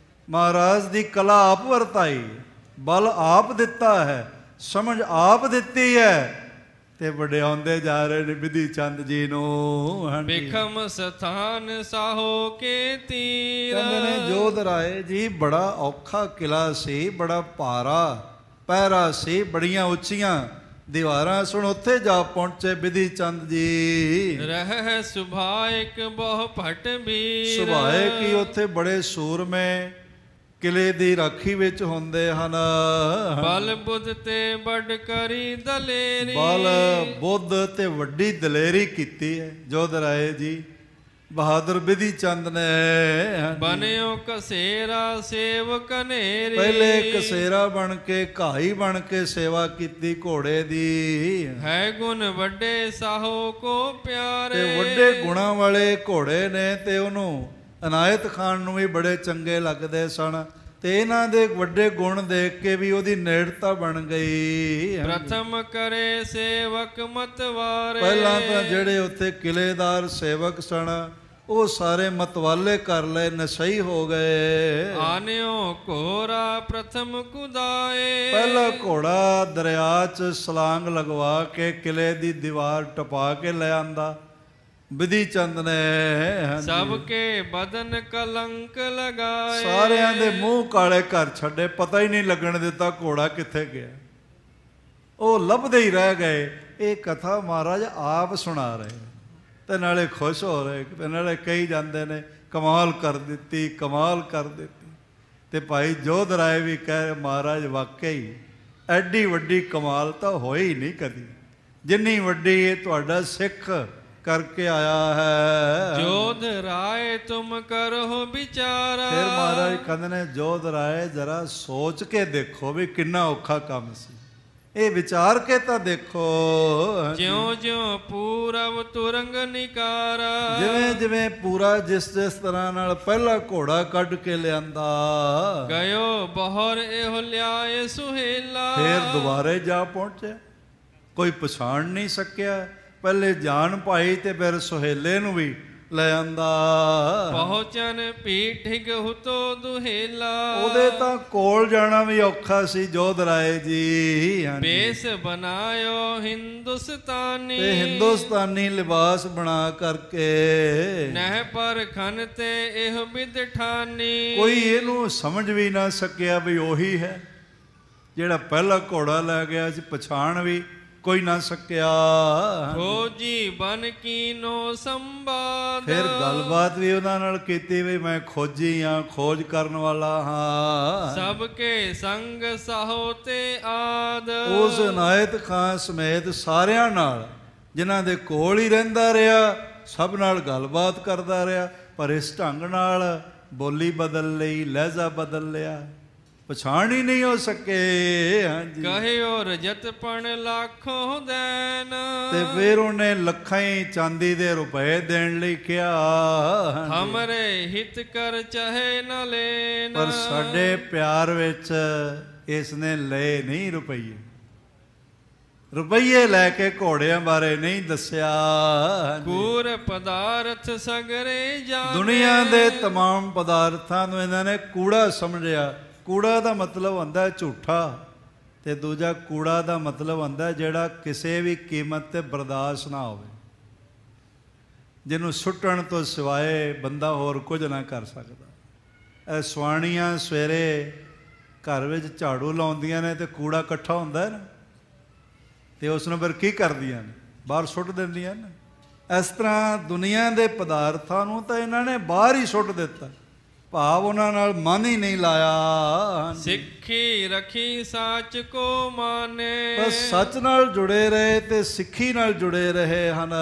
Speaker 2: ਮਹਾਰਾਜ ਦੀ ਕਲਾ ਆਪ ਵਰਤਾਈ, ਬਲ ਆਪ ਦਿੱਤਾ ਹੈ, ਸਮਝ ਆਪ ਦਿੱਤੀ ਹੈ, ਤੇ ਵਡਿਆਉਂਦੇ ਜਾ ਰਹੇ ਨੇ ਬਿਧੀ ਚੰਦ ਜੀ ਨੂੰ।
Speaker 3: ਬਿਖਮ ਸਥਾਨ ਸਾਹੋ ਕੇ ਤੀਰ।
Speaker 2: ਕਹਿੰਦੇ ਨੇ ਜੋਧ ਰਾਏ ਜੀ ਬੜਾ ਔਖਾ ਕਿਲਾ ਸੀ, ਬੜਾ ਭਾਰਾ ਪਹਿਰਾ ਸੀ, ਬੜੀਆਂ ਉੱਚੀਆਂ ਦੀਵਾਰਾਂ ਸੁਣ ਉੱਥੇ ਜਾ ਪਹੁੰਚੇ ਬਿਧੀ ਚੰਦ ਜੀ।
Speaker 3: ਰਹਿ ਸੁਭਾਇਕ ਬਹੁ ਭਟ ਵੀਰ।
Speaker 2: ਸੁਭਾਇਕ ਹੀ ਉੱਥੇ ਬੜੇ ਸੂਰਮੇ ਕਿਲੇ ਦੀ ਰਾਖੀ ਵਿੱਚ ਹੁੰਦੇ ਹਨ।
Speaker 3: ਬਲ ਬੁੱਧ ਤੇ ਵੱਡ ਕਰੀ ਦਲੇਰੀ।
Speaker 2: ਬਲ ਬੁੱਧ ਤੇ ਵੱਡੀ ਦਲੇਰੀ ਕੀਤੀ ਹੈ ਜੋਧ ਰਾਏ ਜੀ ਬਹਾਦਰ ਬਿਧੀ ਚੰਦ ਨੇ।
Speaker 3: ਬਣਿਓ ਕਸੇਰਾ ਸੇਵਕ ਨੇਰੀ।
Speaker 2: ਪਹਿਲੇ ਕਸੇਰਾ ਬਣ ਕੇ ਘਾਈ ਬਣ ਕੇ ਸੇਵਾ ਕੀਤੀ ਘੋੜੇ ਦੀ।
Speaker 3: ਹੈ ਗੁਣ ਵੱਡੇ ਸਾਹੋ ਕੋ ਪਿਆਰੇ।
Speaker 2: ਤੇ ਵੱਡੇ ਗੁਣਾਂ ਵਾਲੇ ਘੋੜੇ ਨੇ ਤੇ ਉਹਨੂੰ ਅਨਾਇਤ ਖਾਨ ਨੂੰ ਵੀ ਬੜੇ ਚੰਗੇ ਲੱਗਦੇ ਸਨ। ਤੇ ਇਹਨਾਂ ਦੇ ਵੱਡੇ ਗੁਣ ਦੇਖ ਕੇ ਵੀ ਉਹਦੀ ਨੇੜਤਾ ਬਣ ਗਈ।
Speaker 3: ਪ੍ਰਥਮ ਕਰੇ ਸੇਵਕ ਮਤਵਾਰੇ।
Speaker 2: ਪਹਿਲਾਂ ਤਾਂ ਜਿਹੜੇ ਉੱਥੇ ਕਿਲੇਦਾਰ ਸੇਵਕ ਸਨ ਉਹ ਸਾਰੇ ਮਤਵਾਲੇ ਕਰ ਲਏ, ਨਸ਼ਈ ਹੋ ਗਏ।
Speaker 3: ਆਨਿਓ ਘੋੜਾ ਪ੍ਰਥਮ ਕੁਦਾਏ।
Speaker 2: ਪਹਿਲਾ ਘੋੜਾ ਦਰਿਆ 'ਚ ਛਲਾਂਗ ਲਗਵਾ ਕੇ ਕਿਲੇ ਦੀ ਦੀਵਾਰ ਟਪਾ ਕੇ ਲੈ ਆਂਦਾ ਬਿਧੀ ਚੰਦ ਨੇ।
Speaker 3: ਸਭ ਕੇ ਬਦਨ ਕਲੰਕ ਲਗਾਏ।
Speaker 2: ਸਾਰਿਆਂ ਦੇ ਮੂੰਹ ਕਾਲੇ ਕਰ ਛੱਡੇ, ਪਤਾ ਹੀ ਨਹੀਂ ਲੱਗਣ ਦਿੱਤਾ ਘੋੜਾ ਕਿੱਥੇ ਗਿਆ। ਉਹ ਲੱਭਦੇ ਹੀ ਰਹਿ ਗਏ। ਇਹ ਕਥਾ ਮਹਾਰਾਜ ਆਪ ਸੁਣਾ ਰਹੇ ਤੇ ਨਾਲੇ ਖੁਸ਼ ਹੋ ਰਹੇ ਤੇ ਨਾਲੇ ਕਹੀ ਜਾਂਦੇ ਨੇ ਕਮਾਲ ਕਰ ਦਿੱਤੀ, ਕਮਾਲ ਕਰ ਦਿੱਤੀ। ਤੇ ਭਾਈ ਜੋਧ ਰਾਏ ਵੀ ਕਹੇ ਮਹਾਰਾਜ ਵਾਕਈ ਐਡੀ ਵੱਡੀ ਕਮਾਲ ਤਾਂ ਹੋਈ ਨਹੀਂ ਕਦੀ ਜਿੰਨੀ ਵੱਡੀ ਇਹ ਤੁਹਾਡਾ ਸਿੱਖ ਕਰਕੇ ਆਇਆ ਹੈ।
Speaker 3: ਜੋਧ ਰਾਏ ਤੁਮ ਕਰੋ ਵਿਚਾਰਾ।
Speaker 2: ਫਿਰ ਮਹਾਰਾਜ ਕਹਿੰਦੇ ਨੇ ਜੋਧ ਰਾਏ ਜਰਾ ਸੋਚ ਕੇ ਦੇਖੋ ਵੀ ਕਿੰਨਾ ਔਖਾ ਕੰਮ ਸੀ। ਇਹ ਵਿਚਾਰ ਕੇ ਤਾਂ ਦੇਖੋ।
Speaker 3: ਜਿਉਂ ਜਿਉਂ ਪੂਰਬ ਤੁਰੰਗ ਨਿਕਾਰਾ।
Speaker 2: ਜਿਵੇਂ ਜਿਵੇਂ ਪੂਰਾ ਜਿਸ ਤਰ੍ਹਾਂ ਨਾਲ ਪਹਿਲਾ ਘੋੜਾ ਕੱਢ ਕੇ ਲਿਆਂਦਾ
Speaker 3: ਗਇਓ ਬਹਰ ਇਹੋ ਲਿਆਏ ਸੁਹੇਲਾ।
Speaker 2: ਫਿਰ ਦੁਬਾਰੇ ਜਾ ਪਹੁੰਚੇ, ਕੋਈ ਪਛਾਣ ਨਹੀਂ ਸਕਿਆ। ਪਹਿਲੇ ਜਾਨ ਪਾਈ ਤੇ ਫਿਰ ਸੁਹੇਲੇ ਨੂੰ ਵੀ ਲੈ ਆਂਦਾ।
Speaker 3: ਪਹੁੰਚਨ ਪੀਠਿਗ ਹੁਤੋ ਦੁਹੇਲਾ।
Speaker 2: ਉਹਦੇ ਤਾਂ ਕੋਲ ਜਾਣਾ ਵੀ ਔਖਾ ਸੀ ਜੋਧ ਰਾਏ ਜੀ।
Speaker 3: ਬੇਸ ਬਣਾਇਓ ਹਿੰਦੁਸਤਾਨੀ।
Speaker 2: ਤੇ ਹਿੰਦੁਸਤਾਨੀ ਲਿਬਾਸ ਬਣਾ ਕਰਕੇ
Speaker 3: ਨਹਿ ਪਰ ਖਨ ਤੇ ਇਹ ਬਿਦ ਠਾਨੀ।
Speaker 2: ਕੋਈ ਇਹਨੂੰ ਸਮਝ ਵੀ ਨਾ ਸਕਿਆ ਵੀ ਉਹੀ ਹੈ ਜਿਹੜਾ ਪਹਿਲਾ ਘੋੜਾ ਲੈ ਗਿਆ ਸੀ। ਪਛਾਣ ਵੀ ਕੋਈ ਨਾ ਸਕਿਆ।
Speaker 3: ਖੋਜੀ ਬਨ ਕੀਨੋ ਸੰਵਾਦ।
Speaker 2: ਫਿਰ ਗੱਲਬਾਤ ਵੀ ਉਹਨਾਂ ਨਾਲ ਕੀਤੀ ਵੀ ਮੈਂ ਖੋਜੀ ਹਾਂ, ਖੋਜ ਕਰਨ ਵਾਲਾ ਹਾਂ।
Speaker 3: ਸਭ ਕੇ ਸੰਗ ਸਾਹੋ ਤੇ ਆਦ।
Speaker 2: ਉਸ ਅਨਾਇਤ ਖਾਨ ਸਮੇਤ ਸਾਰਿਆਂ ਨਾਲ ਜਿਨ੍ਹਾਂ ਦੇ ਕੋਲ ਹੀ ਰਹਿੰਦਾ ਰਿਹਾ ਸਭ ਨਾਲ ਗੱਲਬਾਤ ਕਰਦਾ ਰਿਹਾ। ਪਰ ਇਸ ਢੰਗ ਨਾਲ ਬੋਲੀ ਬਦਲ ਲਈ, ਲਹਿਜ਼ਾ ਬਦਲ ਲਿਆ, ਪਛਾਣ ਹੀ ਨਹੀਂ ਹੋ ਸਕੇ। ਹਾਂਜੀ
Speaker 3: ਕਹਿਓ ਰਜਤ ਪਣ ਲੱਖੋਂ ਦੇਨ।
Speaker 2: ਤੇ ਫਿਰ ਉਹਨੇ ਲੱਖਾਂ ਹੀ ਚਾਂਦੀ ਦੇ ਰੁਪਏ ਦੇਣ ਲਈ ਕਿਹਾ।
Speaker 3: ਹਮਰੇ ਹਿਤ ਕਰ ਚਾਹੇ ਨਾ ਲੈਣ।
Speaker 2: ਪਰ ਸਾਡੇ ਪਿਆਰ ਵਿੱਚ ਇਸ ਨੇ ਲਏ ਨਹੀਂ ਰੁਪਈਏ। ਰੁਪਈਏ ਲੈ ਕੇ ਘੋੜਿਆਂ ਬਾਰੇ ਨਹੀਂ ਦੱਸਿਆ।
Speaker 3: ਕੂਰ ਪਦਾਰਥ ਸਗਰੇ ਜਾਣੇ।
Speaker 2: ਦੁਨੀਆ ਦੇ ਤਮਾਮ ਪਦਾਰਥਾਂ ਨੂੰ ਇਹਨਾਂ ਨੇ ਕੂੜਾ ਸਮਝਿਆ। ਕੂੜਾ ਦਾ ਮਤਲਬ ਹੁੰਦਾ ਝੂਠਾ, ਤੇ ਦੂਜਾ ਕੂੜਾ ਦਾ ਮਤਲਬ ਹੁੰਦਾ ਜਿਹੜਾ ਕਿਸੇ ਵੀ ਕੀਮਤ ਤੇ ਬਰਦਾਸ਼ਤ ਨਾ ਹੋਵੇ, ਜਿਹਨੂੰ ਸੁੱਟਣ ਤੋਂ ਸਿਵਾਏ ਬੰਦਾ ਹੋਰ ਕੁਝ ਨਾ ਕਰ ਸਕਦਾ। ਇਹ ਸਵਾਣੀਆਂ ਸਵੇਰੇ ਘਰ ਵਿੱਚ ਝਾੜੂ ਲਾਉਂਦੀਆਂ ਨੇ ਤੇ ਕੂੜਾ ਇਕੱਠਾ ਹੁੰਦਾ ਨਾ, ਤੇ ਉਸ ਨੂੰ ਫਿਰ ਕੀ ਕਰਦੀਆਂ ਨੇ? ਬਾਹਰ ਸੁੱਟ ਦਿੰਦੀਆਂ ਨੇ। ਇਸ ਤਰ੍ਹਾਂ ਦੁਨੀਆ ਦੇ ਪਦਾਰਥਾਂ ਨੂੰ ਤਾਂ ਇਹਨਾਂ ਨੇ ਬਾਹਰ ਹੀ ਸੁੱਟ ਦਿੱਤਾ। ਭਾਵ ਉਹਨਾਂ ਨਾਲ ਮਨ ਹੀ ਨਹੀਂ ਲਾਇਆ।
Speaker 3: ਸਿੱਖੀ ਰੱਖੀ ਸੱਚ ਕੋ ਮਾਨੇ।
Speaker 2: ਬਸ ਸੱਚ ਨਾਲ ਜੁੜੇ ਰਹੇ ਤੇ ਸਿੱਖੀ ਨਾਲ ਜੁੜੇ ਰਹੇ ਹਨ।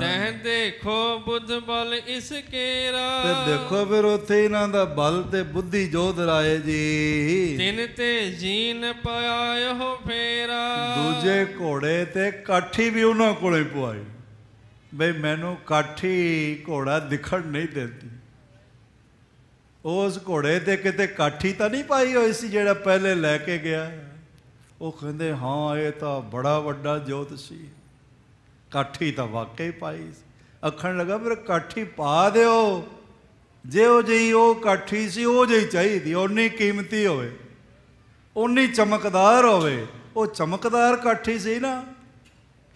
Speaker 3: ਤਹਿ ਦੇਖੋ ਬੁੱਧ ਬਲ ਇਸ ਕੇਰਾ।
Speaker 2: ਤੇ ਦੇਖੋ ਫਿਰ ਉੱਥੇ ਇਹਨਾਂ ਦਾ ਬਲ ਤੇ ਬੁੱਧੀ ਜੋਧ ਰਾਏ ਜੀ।
Speaker 3: ਤਿਨ ਤੇ ਜੀਨ ਪਾਇਆ ਹੋ ਫੇਰਾ।
Speaker 2: ਦੂਜੇ ਘੋੜੇ ਤੇ ਕਾਠੀ ਵੀ ਉਹਨਾਂ ਕੋਲੇ ਪਵਾਈ ਬਈ ਮੈਨੂੰ ਕਾਠੀ ਘੋੜਾ ਦਿਖਣ ਨਹੀਂ ਦਿੰਦੀ। ਉਸ ਘੋੜੇ ਤੇ ਕਿਤੇ ਕਾਠੀ ਤਾਂ ਨਹੀਂ ਪਾਈ ਹੋਈ ਸੀ ਜਿਹੜਾ ਪਹਿਲੇ ਲੈ ਕੇ ਗਿਆ? ਉਹ ਕਹਿੰਦੇ ਹਾਂ ਇਹ ਤਾਂ ਬੜਾ ਵੱਡਾ ਜੋਤ ਸੀ, ਕਾਠੀ ਤਾਂ ਵਾਕਈ ਪਾਈ ਸੀ। ਆਖਣ ਲੱਗਾ ਫਿਰ ਕਾਠੀ ਪਾ ਦਿਓ, ਜਿਹੋ ਜਿਹੀ ਉਹ ਕਾਠੀ ਸੀ ਉਹ ਜਿਹੀ ਚਾਹੀਦੀ, ਓਨੀ ਕੀਮਤੀ ਹੋਵੇ, ਓਨੀ ਚਮਕਦਾਰ ਹੋਵੇ। ਉਹ ਚਮਕਦਾਰ ਕਾਠੀ ਸੀ ਨਾ,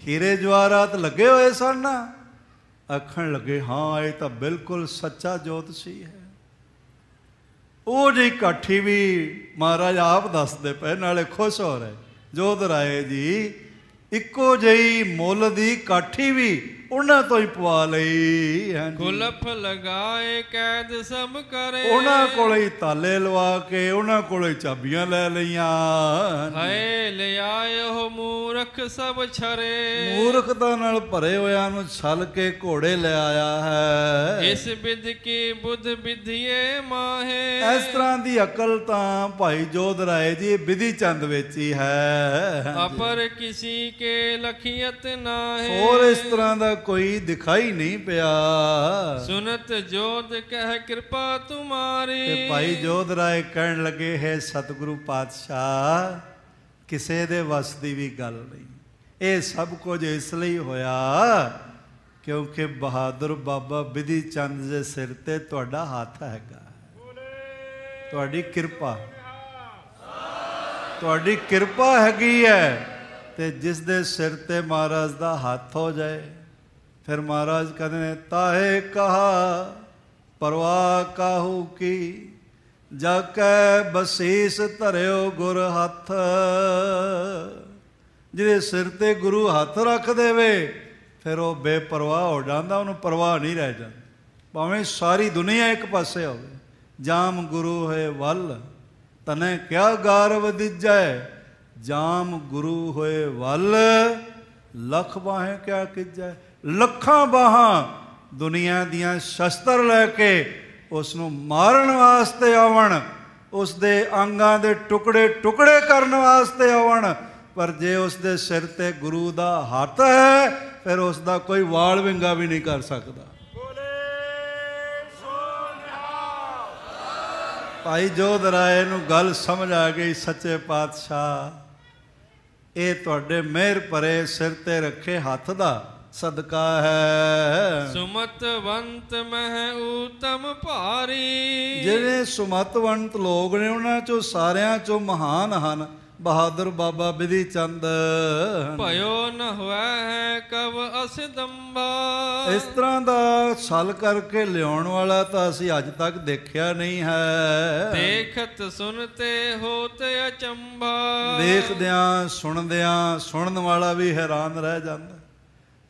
Speaker 2: ਹੀਰੇ ਜਵਾਹਰਾਤ ਲੱਗੇ ਹੋਏ ਸਨ ਨਾ। ਆਖਣ ਲੱਗੇ ਹਾਂ ਇਹ ਤਾਂ ਬਿਲਕੁਲ ਸੱਚਾ ਜੋਤ ਸੀ ਹੈ। ਉਹ ਜਿਹੀ ਕਾਠੀ ਵੀ ਮਹਾਰਾਜ ਆਪ ਦੱਸਦੇ ਪਏ, ਨਾਲੇ ਖੁਸ਼ ਹੋ ਰਹੇ। ਜੋਧ ਰਾਏ ਜੀ ਇੱਕੋ ਜਿਹੀ ਮੁੱਲ ਦੀ ਕਾਠੀ ਵੀ ਉਹਨਾਂ ਤੋਂ ਹੀ ਪਵਾ ਲਈ।
Speaker 3: ਕੁਲਫ ਲਗਾਏ ਕੈਦ ਸਭ ਕਰੇ,
Speaker 2: ਉਹਨਾਂ ਕੋਲ ਹੀ ਤਾਲੇ ਲਵਾ ਕੇ ਉਹਨਾਂ ਕੋਲ ਹੀ ਚਾਬੀਆਂ ਲੈ ਲਈਆਂ।
Speaker 3: ਹਾਏ ਲਿਆਏ ਉਹ ਮੂਰਖ ਸਭ ਛਰੇ,
Speaker 2: ਮੂਰਖਤਾ ਨਾਲ ਭਰੇ ਹੋਇਆਂ ਨੂੰ ਛਲ ਕੇ ਘੋੜੇ ਲੈ ਆਇਆ ਹੈ।
Speaker 3: ਇਸ ਵਿਦ ਕੀ ਬੁੱਧ ਵਿਧੀਏ ਮਾਹੇ,
Speaker 2: ਇਸ ਤਰ੍ਹਾਂ ਦੀ ਅਕਲ ਤਾਂ ਭਾਈ ਜੋਧ ਰਾਏ ਜੀ ਬਿਧੀ ਚੰਦ ਵਿੱਚ ਹੀ ਹੈ।
Speaker 3: ਅਪਰ ਕਿਸੀ ਕੇ ਲਖੀਅਤ ਨਾਹੇ,
Speaker 2: ਹੋਰ ਇਸ ਤਰ੍ਹਾਂ ਦਾ ਕੋਈ ਦਿਖਾਈ ਨਹੀਂ ਪਿਆ।
Speaker 3: ਸੁਨਤ ਜੋਧ ਕਹਿ ਕਿਰਪਾ ਤੁਮਾਰੀ,
Speaker 2: ਤੇ ਭਾਈ ਜੋਧ ਰਾਏ ਕਹਿਣ ਲੱਗੇ ਹੈ ਸਤਿਗੁਰੂ ਪਾਤਸ਼ਾਹ ਕਿਸੇ ਦੇ ਵੱਸ ਦੀ ਵੀ ਗੱਲ ਨਹੀਂ। ਇਹ ਸਭ ਕੁਝ ਇਸ ਲਈ ਹੋਇਆ ਕਿਉਂਕਿ ਬਹਾਦਰ ਬਾਬਾ ਬਿਧੀ ਚੰਦ ਦੇ ਸਿਰ ਤੇ ਤੁਹਾਡਾ ਹੱਥ ਹੈਗਾ, ਤੁਹਾਡੀ ਕਿਰਪਾ, ਤੁਹਾਡੀ ਕਿਰਪਾ ਹੈਗੀ ਹੈ। ਤੇ ਜਿਸ ਦੇ ਸਿਰ ਤੇ ਮਹਾਰਾਜ ਦਾ ਹੱਥ ਹੋ ਜਾਏ ਫਿਰ ਮਹਾਰਾਜ ਕਹਿੰਦੇ ਨੇ ਤਾਹੇ ਕਹਾ ਪਰਵਾਹ ਕਾਹੂ ਕੀ, ਜਾ ਕੈ ਬਸੀਸ ਧਰਿਓ ਗੁਰ ਹੱਥ। ਜਿਹਦੇ ਸਿਰ ਤੇ ਗੁਰੂ ਹੱਥ ਰੱਖ ਦੇਵੇ ਫਿਰ ਉਹ ਬੇਪਰਵਾਹ ਹੋ ਜਾਂਦਾ, ਉਹਨੂੰ ਪਰਵਾਹ ਨਹੀਂ ਰਹਿ ਜਾਂਦੀ। ਭਾਵੇਂ ਸਾਰੀ ਦੁਨੀਆ ਇੱਕ ਪਾਸੇ ਹੋਵੇ। ਜਾਮ ਗੁਰੂ ਹੈ ਵੱਲ ਤਨੇ ਕਿਆ ਗਾਰਵ ਦਿੱਜੈ, ਜਾਮ ਗੁਰੂ ਹੋਏ ਵੱਲ ਲੱਖ ਬਾਹੇ ਕਿਆ ਕੀਜੈ। ਲੱਖਾਂ ਬਾਹਾਂ ਦੁਨੀਆ ਦੀਆਂ ਸ਼ਸਤਰ ਲੈ ਕੇ ਉਸ ਨੂੰ ਮਾਰਨ ਵਾਸਤੇ ਆਵਣ, ਉਸ ਦੇ ਅੰਗਾਂ ਦੇ ਟੁਕੜੇ ਟੁਕੜੇ ਕਰਨ ਵਾਸਤੇ ਆਵਣ, ਪਰ ਜੇ ਉਸ ਦੇ ਸਿਰ ਤੇ ਗੁਰੂ ਦਾ ਹੱਥ ਹੈ ਫਿਰ ਉਸ ਦਾ ਕੋਈ ਵਾਲ ਵਿੰਗਾ ਵੀ ਨਹੀਂ ਕਰ ਸਕਦਾ। ਭਾਈ ਜੋਧ ਰਾਏ ਨੂੰ ਗੱਲ ਸਮਝ ਆ ਗਈ, ਸੱਚੇ ਪਾਤਸ਼ਾਹ ਇਹ ਤੁਹਾਡੇ ਮਿਹਰ ਭਰੇ ਸਿਰ ਤੇ ਰੱਖੇ ਹੱਥ ਦਾ ਸਦਕਾ ਹੈ।
Speaker 3: ਸੁਮਤਵੰਤ ਮਹਿ ਊਤਮ ਭਾਰੀ,
Speaker 2: ਜਿਹੜੇ ਸੁਮਤਵੰਤ ਲੋਕ ਨੇ ਉਹਨਾਂ ਚੋਂ ਸਾਰਿਆਂ ਚੋਂ ਮਹਾਨ ਹਨ ਬਹਾਦਰ ਬਾਬਾ ਬਿਧੀ ਚੰਦ।
Speaker 3: ਭਇਓ ਨ ਹੋਇਆ ਹੈ ਕਵ ਅਸਦੰਭਾ,
Speaker 2: ਇਸ ਤਰ੍ਹਾਂ ਦਾ ਛਲ ਕਰਕੇ ਲਿਆਉਣ ਵਾਲਾ ਤਾਂ ਅਸੀਂ ਅੱਜ ਤੱਕ ਦੇਖਿਆ ਨਹੀਂ ਹੈ।
Speaker 3: ਦੇਖਤ ਸੁਨਤੇ ਹੋਤ ਅਚੰਭਾ,
Speaker 2: ਦੇਖਦਿਆਂ ਸੁਣਦਿਆਂ ਸੁਣਨ ਵਾਲਾ ਵੀ ਹੈਰਾਨ ਰਹਿ ਜਾਂਦਾ,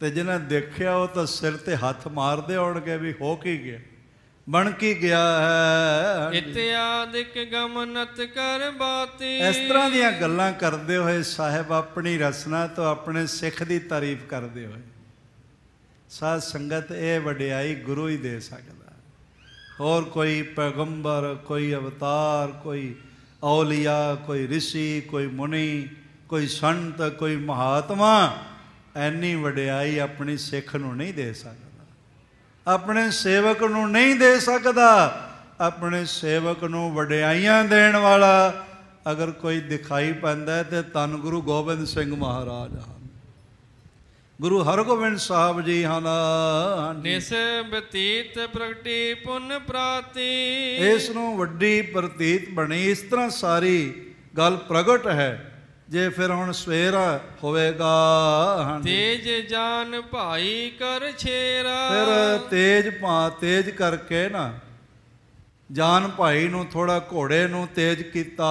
Speaker 2: ਤੇ ਜਿਹਨੇ ਦੇਖਿਆ ਉਹ ਤਾਂ ਸਿਰ ਤੇ ਹੱਥ ਮਾਰਦੇ ਹੋਣਗੇ ਵੀ ਹੋ ਕੀ ਗਿਆ, ਬਣ ਕੀ ਗਿਆ ਹੈ।
Speaker 3: ਇਤਿਆਦਿਕ ਗਮਨਤ ਕਰ ਬਾਤੀ,
Speaker 2: ਇਸ ਤਰ੍ਹਾਂ ਦੀਆਂ ਗੱਲਾਂ ਕਰਦੇ ਹੋਏ ਸਾਹਿਬ ਆਪਣੀ ਰਸਨਾ ਤੋਂ ਆਪਣੇ ਸਿੱਖ ਦੀ ਤਾਰੀਫ ਕਰਦੇ ਹੋਏ, ਸਾਧ ਸੰਗਤ ਇਹ ਵਡਿਆਈ ਗੁਰੂ ਹੀ ਦੇ ਸਕਦਾ। ਹੋਰ ਕੋਈ ਪੈਗੰਬਰ, ਕੋਈ ਅਵਤਾਰ, ਕੋਈ ਔਲੀਆ, ਕੋਈ ਰਿਸ਼ੀ, ਕੋਈ ਮੁਨੀ, ਕੋਈ ਸੰਤ, ਕੋਈ ਮਹਾਤਮਾ ਐਨੀ ਵਡਿਆਈ ਆਪਣੀ ਸਿੱਖ ਨੂੰ ਨਹੀਂ ਦੇ ਸਕਦਾ, ਆਪਣੇ ਸੇਵਕ ਨੂੰ ਨਹੀਂ ਦੇ ਸਕਦਾ। ਆਪਣੇ ਸੇਵਕ ਨੂੰ ਵਡਿਆਈਆਂ ਦੇਣ ਵਾਲਾ ਅਗਰ ਕੋਈ ਦਿਖਾਈ ਪੈਂਦਾ ਤੇ ਧੰਨ ਗੁਰੂ ਗੋਬਿੰਦ ਸਿੰਘ ਮਹਾਰਾਜ ਹਨ, ਗੁਰੂ ਹਰਗੋਬਿੰਦ ਸਾਹਿਬ ਜੀ ਹਨ।
Speaker 3: ਨਿਸ ਬਤੀਤ ਪ੍ਰਗਟੀ ਪੁਨ ਪ੍ਰਾਤੀ,
Speaker 2: ਇਸ ਨੂੰ ਵੱਡੀ ਪ੍ਰਤੀਤ ਬਣੀ। ਇਸ ਤਰ੍ਹਾਂ ਸਾਰੀ ਗੱਲ ਪ੍ਰਗਟ ਹੈ। ਜੇ ਫਿਰ ਹੁਣ ਸਵੇਰਾ ਹੋਵੇਗਾ,
Speaker 3: ਤੇਜ ਜਾਨ ਭਾਈ ਕਰ ਛੇਰਾ,
Speaker 2: ਫਿਰ ਤੇਜ ਕਰਕੇ ਨਾ ਜਾਨ ਭਾਈ ਨੂੰ ਥੋੜਾ ਘੋੜੇ ਨੂੰ ਤੇਜ ਕੀਤਾ।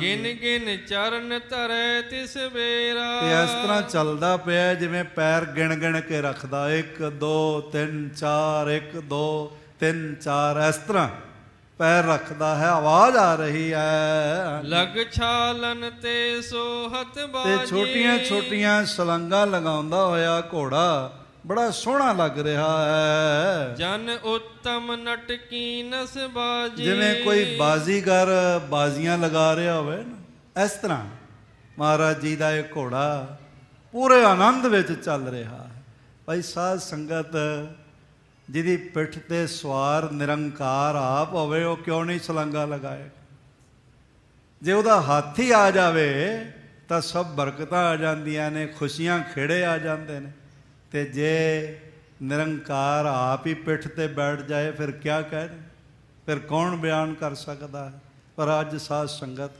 Speaker 3: ਗਿਨ ਗਿਨ ਚਰਨ ਧਰੇ ਤਿਸ ਵੇਰਾ,
Speaker 2: ਤੇ ਇਸ ਤਰ੍ਹਾਂ ਚੱਲਦਾ ਪਿਆ ਜਿਵੇਂ ਪੈਰ ਗਿਣ ਗਿਣ ਕੇ ਰੱਖਦਾ, 1 2 3 4 1 2 3 4 ਇਸ ਤਰ੍ਹਾਂ ਪੈਰ ਰੱਖਦਾ ਹੈ। ਆਵਾਜ਼ ਆ ਰਹੀ ਹੈ,
Speaker 3: ਲਗ ਛਾਲਨ ਤੇ ਸੋਹਤ ਬਾਜੀ,
Speaker 2: ਤੇ ਛੋਟੀਆਂ ਛੋਟੀਆਂ ਸਲੰਗਾਂ ਲਗਾਉਂਦਾ ਹੋਇਆ ਘੋੜਾ ਬੜਾ ਸੋਹਣਾ ਲੱਗ ਰਿਹਾ ਹੈ।
Speaker 3: ਜਨ ਉੱਤਮ ਨਟਕੀ ਨਸ ਬਾਜੀ,
Speaker 2: ਜਿਵੇਂ ਕੋਈ ਬਾਜ਼ੀਗਰ ਬਾਜ਼ੀਆਂ ਲਗਾ ਰਿਹਾ ਹੋਵੇ ਨਾ, ਇਸ ਤਰ੍ਹਾਂ ਮਹਾਰਾਜ ਜੀ ਦਾ ਇਹ ਘੋੜਾ ਪੂਰੇ ਆਨੰਦ ਵਿੱਚ ਚੱਲ ਰਿਹਾ ਹੈ। ਭਾਈ ਸਾਧ ਸੰਗਤ ਜਿਹਦੀ ਪਿੱਠ ਤੇ ਸਵਾਰ ਨਿਰੰਕਾਰ ਆਪ ਹੋਵੇ, ਉਹ ਕਿਉਂ ਨਹੀਂ ਛਲਾਂਗਾ ਲਗਾਏ? ਜੇ ਉਹਦਾ ਹੱਥ ਹੀ ਆ ਜਾਵੇ ਤਾਂ ਸਭ ਬਰਕਤਾਂ ਆ ਜਾਂਦੀਆਂ ਨੇ, ਖੁਸ਼ੀਆਂ ਖੇੜੇ ਆ ਜਾਂਦੇ ਨੇ। ਤੇ ਜੇ ਨਿਰੰਕਾਰ ਆਪ ਹੀ ਪਿੱਠ ਤੇ ਬੈਠ ਜਾਏ ਫਿਰ ਕਿਆ ਕਹਿ, ਫਿਰ ਕੌਣ ਬਿਆਨ ਕਰ ਸਕਦਾ ਹੈ। ਪਰ ਅੱਜ ਸਾਧ ਸੰਗਤ,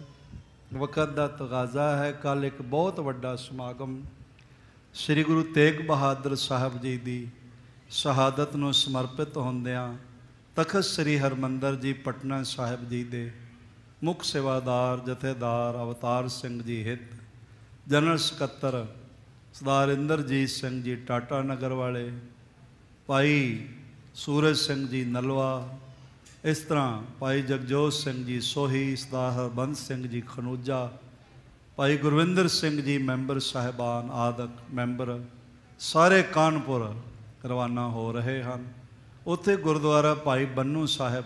Speaker 2: ਵਕਤ ਦਾ ਤਗਾਜ਼ਾ ਹੈ। ਕੱਲ੍ਹ ਇੱਕ ਬਹੁਤ ਵੱਡਾ ਸਮਾਗਮ ਸ੍ਰੀ ਗੁਰੂ ਤੇਗ ਬਹਾਦਰ ਸਾਹਿਬ ਜੀ ਦੀ ਸ਼ਹਾਦਤ ਨੂੰ ਸਮਰਪਿਤ ਹੁੰਦਿਆਂ ਤਖਤ ਸ੍ਰੀ ਹਰਿਮੰਦਰ ਜੀ ਪਟਨਾ ਸਾਹਿਬ ਜੀ ਦੇ ਮੁੱਖ ਸੇਵਾਦਾਰ ਜਥੇਦਾਰ ਅਵਤਾਰ ਸਿੰਘ ਜੀ ਹਿੱਤ, ਜਨਰਲ ਸਕੱਤਰ ਸਰਦਾਰ ਇੰਦਰਜੀਤ ਸਿੰਘ ਜੀ ਟਾਟਾ ਨਗਰ ਵਾਲੇ, ਭਾਈ ਸੂਰਜ ਸਿੰਘ ਜੀ ਨਲਵਾ, ਇਸ ਤਰ੍ਹਾਂ ਭਾਈ ਜਗਜੋਤ ਸਿੰਘ ਜੀ ਸੋਹੀ, ਸਰਦਾਰ ਹਰਬੰਸ ਸਿੰਘ ਜੀ ਖਨੂਜਾ, ਭਾਈ ਗੁਰਵਿੰਦਰ ਸਿੰਘ ਜੀ ਮੈਂਬਰ ਸਾਹਿਬਾਨ ਆਦਿਕ ਮੈਂਬਰ ਸਾਰੇ ਕਾਨਪੁਰ ਰਵਾਨਾ ਹੋ ਰਹੇ ਹਨ। ਉੱਥੇ ਗੁਰਦੁਆਰਾ ਭਾਈ ਬੰਨੂ ਸਾਹਿਬ,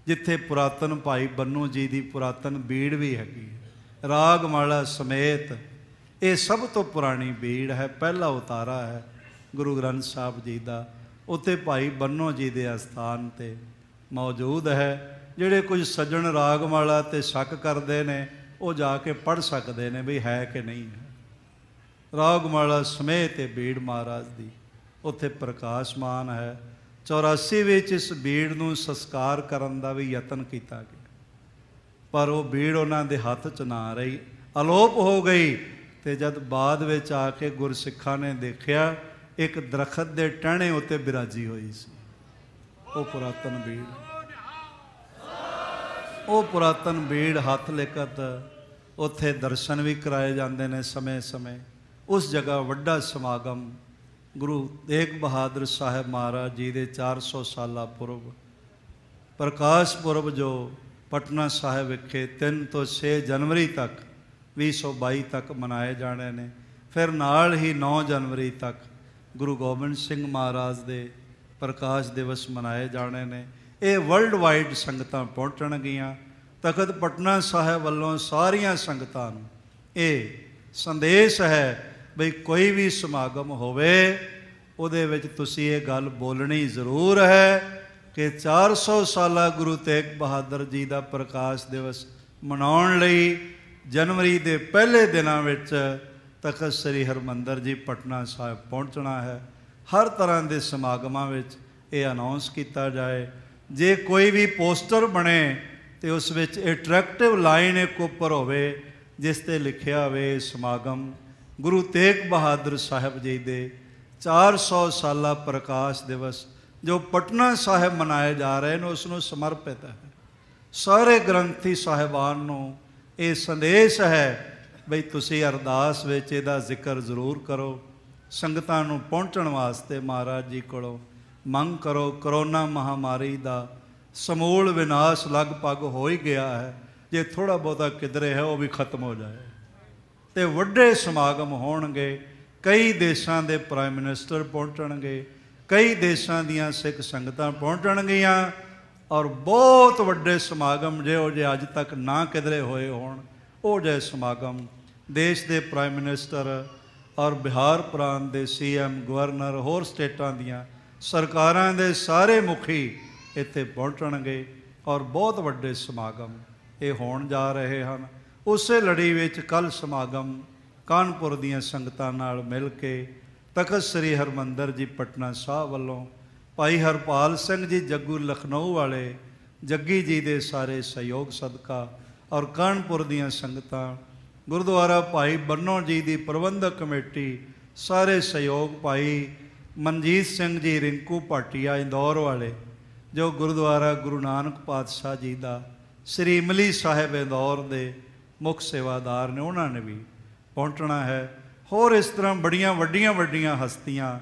Speaker 2: ਜਿੱਥੇ ਪੁਰਾਤਨ ਭਾਈ ਬੰਨੂ ਜੀ ਦੀ ਪੁਰਾਤਨ ਬੀੜ ਵੀ ਹੈਗੀ, ਰਾਗਮਾਲਾ ਸਮੇਤ। ਇਹ ਸਭ ਤੋਂ ਪੁਰਾਣੀ ਬੀੜ ਹੈ, ਪਹਿਲਾ ਉਤਾਰਾ ਹੈ ਗੁਰੂ ਗ੍ਰੰਥ ਸਾਹਿਬ ਜੀ ਦਾ। ਉੱਥੇ ਭਾਈ ਬੰਨੂ ਜੀ ਦੇ ਅਸਥਾਨ 'ਤੇ ਮੌਜੂਦ ਹੈ। ਜਿਹੜੇ ਕੁਝ ਸੱਜਣ ਰਾਗਮਾਲਾ 'ਤੇ ਸ਼ੱਕ ਕਰਦੇ ਨੇ ਉਹ ਜਾ ਕੇ ਪੜ੍ਹ ਸਕਦੇ ਨੇ ਵੀ ਹੈ ਕਿ ਨਹੀਂ ਹੈ। ਰਾਗਮਾਲਾ ਸਮੇਤ ਇਹ ਬੀੜ ਮਹਾਰਾਜ ਦੀ ਉੱਥੇ ਪ੍ਰਕਾਸ਼ਮਾਨ ਹੈ। 84 ਵਿੱਚ ਇਸ ਬੀੜ ਨੂੰ ਸੰਸਕਾਰ ਕਰਨ ਦਾ ਵੀ ਯਤਨ ਕੀਤਾ ਗਿਆ, ਪਰ ਉਹ ਬੀੜ ਉਹਨਾਂ ਦੇ ਹੱਥ 'ਚ ਨਾ ਰਹੀ, ਅਲੋਪ ਹੋ ਗਈ। ਤੇ ਜਦ ਬਾਅਦ ਵਿੱਚ ਆ ਕੇ ਗੁਰਸਿੱਖਾਂ ਨੇ ਦੇਖਿਆ, ਇੱਕ ਦਰਖਤ ਦੇ ਟਹਿਣੇ ਉੱਤੇ ਬਿਰਾਜੀ ਹੋਈ ਸੀ ਉਹ ਪੁਰਾਤਨ ਬੀੜ। ਉਹ ਪੁਰਾਤਨ ਬੀੜ ਹੱਥ ਲਿਖਤ ਉੱਥੇ ਦਰਸ਼ਨ ਵੀ ਕਰਾਏ ਜਾਂਦੇ ਨੇ ਸਮੇਂ ਸਮੇਂ। ਉਸ ਜਗ੍ਹਾ ਵੱਡਾ ਸਮਾਗਮ ਗੁਰੂ ਤੇਗ ਬਹਾਦਰ ਸਾਹਿਬ ਮਹਾਰਾਜ ਜੀ ਦੇ 400 ਸਾਲਾ ਪੁਰਬ, ਪ੍ਰਕਾਸ਼ ਪੁਰਬ, ਜੋ ਪਟਨਾ ਸਾਹਿਬ ਵਿਖੇ 3 ਤੋਂ 6 ਜਨਵਰੀ ਤੱਕ 2022 ਤੱਕ ਮਨਾਏ ਜਾਣੇ ਨੇ। ਫਿਰ ਨਾਲ ਹੀ 9 ਜਨਵਰੀ ਤੱਕ ਗੁਰੂ ਗੋਬਿੰਦ ਸਿੰਘ ਮਹਾਰਾਜ ਦੇ ਪ੍ਰਕਾਸ਼ ਦਿਵਸ ਮਨਾਏ ਜਾਣੇ ਨੇ। ਇਹ ਵਰਲਡ ਵਾਈਡ ਸੰਗਤਾਂ ਪਹੁੰਚਣਗੀਆਂ। ਤਖਤ ਪਟਨਾ ਸਾਹਿਬ ਵੱਲੋਂ ਸਾਰੀਆਂ ਸੰਗਤਾਂ ਨੂੰ ਇਹ ਸੰਦੇਸ਼ ਹੈ ਬਈ ਕੋਈ ਵੀ ਸਮਾਗਮ ਹੋਵੇ ਉਹਦੇ ਵਿੱਚ ਤੁਸੀਂ ਇਹ ਗੱਲ ਬੋਲਣੀ ਜ਼ਰੂਰ ਹੈ ਕਿ 400 ਸਾਲਾ ਗੁਰੂ ਤੇਗ ਬਹਾਦਰ ਜੀ ਦਾ ਪ੍ਰਕਾਸ਼ ਦਿਵਸ ਮਨਾਉਣ ਲਈ ਜਨਵਰੀ ਦੇ ਪਹਿਲੇ ਦਿਨਾਂ ਵਿੱਚ ਤਖਤ ਸ੍ਰੀ ਹਰਿਮੰਦਰ ਜੀ ਪਟਨਾ ਸਾਹਿਬ ਪਹੁੰਚਣਾ ਹੈ। ਹਰ ਤਰ੍ਹਾਂ ਦੇ ਸਮਾਗਮਾਂ ਵਿੱਚ ਇਹ ਅਨਾਉਂਸ ਕੀਤਾ ਜਾਏ। ਜੇ ਕੋਈ ਵੀ ਪੋਸਟਰ ਬਣੇ ਤੇ ਉਸ ਵਿੱਚ ਅਟਰੈਕਟਿਵ ਲਾਈਨ ਇੱਕ ਉੱਪਰ ਹੋਵੇ ਜਿਸ 'ਤੇ ਲਿਖਿਆ ਹੋਵੇ ਸਮਾਗਮ ਗੁਰੂ ਤੇਗ ਬਹਾਦਰ ਸਾਹਿਬ ਜੀ ਦੇ 400 ਸਾਲਾ ਪ੍ਰਕਾਸ਼ ਦਿਵਸ ਜੋ ਪਟਨਾ ਸਾਹਿਬ ਮਨਾਏ ਜਾ ਰਹੇ ਨੇ ਉਸ ਨੂੰ ਸਮਰਪਿਤ ਹੈ। ਸਾਰੇ ਗ੍ਰੰਥੀ ਸਾਹਿਬਾਨ ਨੂੰ ਇਹ ਸੰਦੇਸ਼ ਹੈ ਬਈ ਤੁਸੀਂ ਅਰਦਾਸ ਵਿੱਚ ਇਹਦਾ ਜ਼ਿਕਰ ਜ਼ਰੂਰ ਕਰੋ। ਸੰਗਤਾਂ ਨੂੰ ਪਹੁੰਚਣ ਵਾਸਤੇ ਮਹਾਰਾਜ ਜੀ ਕੋਲੋਂ ਮੰਗ ਕਰੋ। ਕਰੋਨਾ ਮਹਾਮਾਰੀ ਦਾ ਸਮੂਲ ਵਿਨਾਸ਼ ਲਗਭਗ ਹੋ ਹੀ ਗਿਆ ਹੈ। ਜੇ ਥੋੜ੍ਹਾ ਬਹੁਤਾ ਕਿਧਰੇ ਹੈ ਉਹ ਵੀ ਖਤਮ ਹੋ ਜਾਏ ਤੇ ਵੱਡੇ ਸਮਾਗਮ ਹੋਣਗੇ। ਕਈ ਦੇਸ਼ਾਂ ਦੇ ਪ੍ਰਾਈਮ ਮਿਨਿਸਟਰ ਪਹੁੰਚਣਗੇ, ਕਈ ਦੇਸ਼ਾਂ ਦੀਆਂ ਸਿੱਖ ਸੰਗਤਾਂ ਪਹੁੰਚਣਗੀਆਂ ਔਰ ਬਹੁਤ ਵੱਡੇ ਸਮਾਗਮ ਜਿਹੋ ਜਿਹੇ ਅੱਜ ਤੱਕ ਨਾ ਕਿਧਰੇ ਹੋਏ ਹੋਣ ਉਹ ਜਿਹੇ ਸਮਾਗਮ ਦੇਸ਼ ਦੇ ਪ੍ਰਾਈਮ ਮਿਨਿਸਟਰ ਔਰ ਬਿਹਾਰ ਪ੍ਰਾਂਤ ਦੇ CM, ਗਵਰਨਰ, ਹੋਰ ਸਟੇਟਾਂ ਦੀਆਂ ਸਰਕਾਰਾਂ ਦੇ ਸਾਰੇ ਮੁਖੀ ਇੱਥੇ ਪਹੁੰਚਣਗੇ ਔਰ ਬਹੁਤ ਵੱਡੇ ਸਮਾਗਮ ਇਹ ਹੋਣ ਜਾ ਰਹੇ ਹਨ। ਉਸੇ ਲੜੀ ਵਿੱਚ ਕੱਲ੍ਹ ਸਮਾਗਮ ਕਾਨਪੁਰ ਦੀਆਂ ਸੰਗਤਾਂ ਨਾਲ ਮਿਲ ਕੇ ਤਖਤ ਸ੍ਰੀ ਹਰਿਮੰਦਰ ਜੀ ਪਟਨਾ ਸਾਹਿਬ ਵੱਲੋਂ ਭਾਈ ਹਰਪਾਲ ਸਿੰਘ ਜੀ ਜੱਗੂ ਲਖਨਊ ਵਾਲੇ ਜੱਗੀ ਜੀ ਦੇ ਸਾਰੇ ਸਹਿਯੋਗ ਸਦਕਾ ਔਰ ਕਾਨਪੁਰ ਦੀਆਂ ਸੰਗਤਾਂ, ਗੁਰਦੁਆਰਾ ਭਾਈ ਬੰਨੋ ਜੀ ਦੀ ਪ੍ਰਬੰਧਕ ਕਮੇਟੀ, ਸਾਰੇ ਸਹਿਯੋਗ, ਭਾਈ ਮਨਜੀਤ ਸਿੰਘ ਜੀ ਰਿੰਕੂ ਭਾਟੀਆ ਇੰਦੌਰ ਵਾਲੇ ਜੋ ਗੁਰਦੁਆਰਾ ਗੁਰੂ ਨਾਨਕ ਪਾਤਸ਼ਾਹ ਜੀ ਦਾ ਸ੍ਰੀ ਇਮਲੀ ਸਾਹਿਬ ਇੰਦੌਰ ਦੇ ਮੁੱਖ ਸੇਵਾਦਾਰ ਨੇ, ਉਹਨਾਂ ਨੇ ਵੀ ਪਹੁੰਚਣਾ ਹੈ। ਹੋਰ ਇਸ ਤਰ੍ਹਾਂ ਬੜੀਆਂ ਵੱਡੀਆਂ ਹਸਤੀਆਂ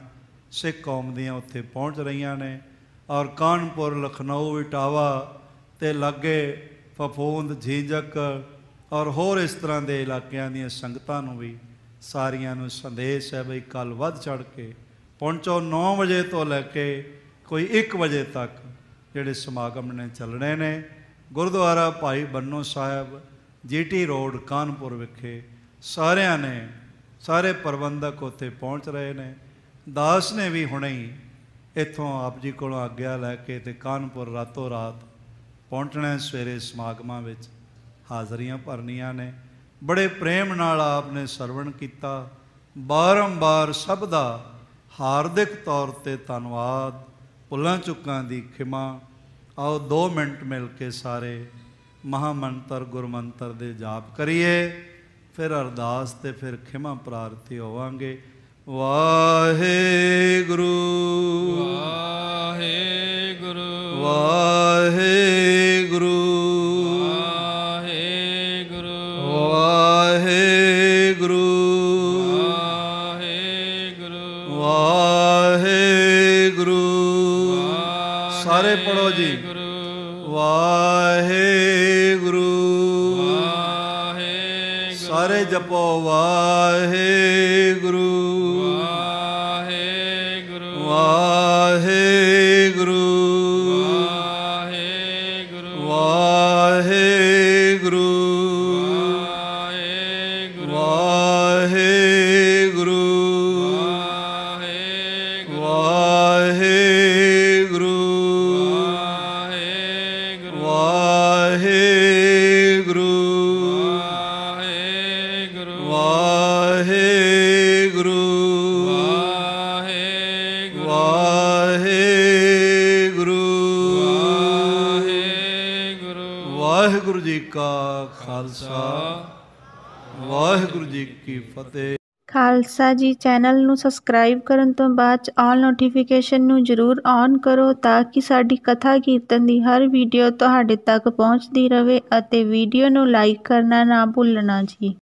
Speaker 2: ਸਿੱਖ ਕੌਮ ਦੀਆਂ ਉੱਥੇ ਪਹੁੰਚ ਰਹੀਆਂ ਨੇ ਔਰ ਕਾਨਪੁਰ, ਲਖਨਊ, ਇਟਾਵਾ ਅਤੇ ਲਾਗੇ ਫਫੂੰਦ, ਝੀਂਝਕ ਔਰ ਹੋਰ ਇਸ ਤਰ੍ਹਾਂ ਦੇ ਇਲਾਕਿਆਂ ਦੀਆਂ ਸੰਗਤਾਂ ਨੂੰ ਵੀ ਸਾਰੀਆਂ ਨੂੰ ਸੰਦੇਸ਼ ਹੈ ਬਈ ਕੱਲ੍ਹ ਵੱਧ ਚੜ੍ਹ ਕੇ ਪਹੁੰਚੋ। 9 ਵਜੇ ਤੋਂ ਲੈ ਕੇ ਕੋਈ 1 ਵਜੇ ਤੱਕ ਜਿਹੜੇ ਸਮਾਗਮ ਨੇ ਚੱਲਣੇ ਨੇ। ਗੁਰਦੁਆਰਾ ਭਾਈ ਬੰਨੋ ਸਾਹਿਬ GT ਰੋਡ ਕਾਨਪੁਰ ਵਿਖੇ ਸਾਰਿਆਂ ਨੇ, ਸਾਰੇ ਪ੍ਰਬੰਧਕ ਉੱਥੇ ਪਹੁੰਚ ਰਹੇ ਨੇ। ਦਾਸ ਨੇ ਵੀ ਹੁਣੇ ਹੀ ਇੱਥੋਂ ਆਪ ਜੀ ਕੋਲੋਂ ਆਗਿਆ ਲੈ ਕੇ ਤੇ ਕਾਨਪੁਰ ਰਾਤੋਂ ਰਾਤ ਪਹੁੰਚਣਾ। ਸਵੇਰੇ ਸਮਾਗਮਾਂ ਵਿੱਚ ਹਾਜ਼ਰੀਆਂ ਭਰਨੀਆਂ ਨੇ। ਬੜੇ ਪ੍ਰੇਮ ਨਾਲ ਆਪ ਨੇ ਸਰਵਣ ਕੀਤਾ। ਬਾਰੰਬਾਰ ਸਭ ਦਾ ਹਾਰਦਿਕ ਤੌਰ 'ਤੇ ਧੰਨਵਾਦ, ਭੁੱਲਾਂ ਚੁੱਕਾਂ ਦੀ ਖਿਮਾ। ਆਓ 2 ਮਿੰਟ ਮਿਲ ਕੇ ਸਾਰੇ ਮਹਾਮੰਤਰ ਗੁਰਮੰਤਰ ਦੇ ਜਾਪ ਕਰੀਏ, ਫਿਰ ਅਰਦਾਸ ਤੇ ਫਿਰ ਖਿਮਾ ਪ੍ਰਾਰਥੀ ਹੋਵਾਂਗੇ। ਵਾਹਿਗੁਰੂ
Speaker 3: ਵਾਹਿਗੁਰੂ
Speaker 2: ਵਾਹਿਗੁਰੂ
Speaker 3: ਵਾਹਿਗੁਰੂ
Speaker 2: ਵਾਹਿਗੁਰੂ ਵਾਹਿਗੁਰੂ। ਸਾਰੇ ਪੜੋ ਜੀ। ਵਾਹਿਗੁਰੂ ਸਾਰੇ ਜਪੋ। ਵਾਹਿਗੁਰੂ ਵਾਹਿਗੁਰੂ ਵਾਹਿਗੁਰੂ ਵਾਹਿਗੁਰੂ ਵਾਹਿਗੁਰੂ ਵਾਹਿਗੁਰੂ ਵਾਹਿਗੁਰੂ ਵਾਹਿਗੁਰੂ ਵਾਹਿਗੁਰੂ। ਵਾਹਿਗੁਰੂ ਜੀ ਕਾ ਖਾਲਸਾ, ਵਾਹਿਗੁਰੂ ਜੀ ਕੀ ਫਤਿਹ।
Speaker 1: ਖਾਲਸਾ ਜੀ ਚੈਨਲ ਨੂੰ ਸਬਸਕ੍ਰਾਈਬ ਕਰਨ ਤੋਂ ਬਾਅਦ 'ਚ ਆਲ ਨੋਟੀਫਿਕੇਸ਼ਨ ਨੂੰ ਜ਼ਰੂਰ ਔਨ ਕਰੋ ਤਾਂ ਕਿ ਸਾਡੀ ਕਥਾ ਕੀਰਤਨ ਦੀ ਹਰ ਵੀਡੀਓ ਤੁਹਾਡੇ ਤੱਕ ਪਹੁੰਚਦੀ ਰਹੇ ਅਤੇ ਵੀਡੀਓ ਨੂੰ ਲਾਈਕ ਕਰਨਾ ਨਾ ਭੁੱਲਣਾ ਜੀ।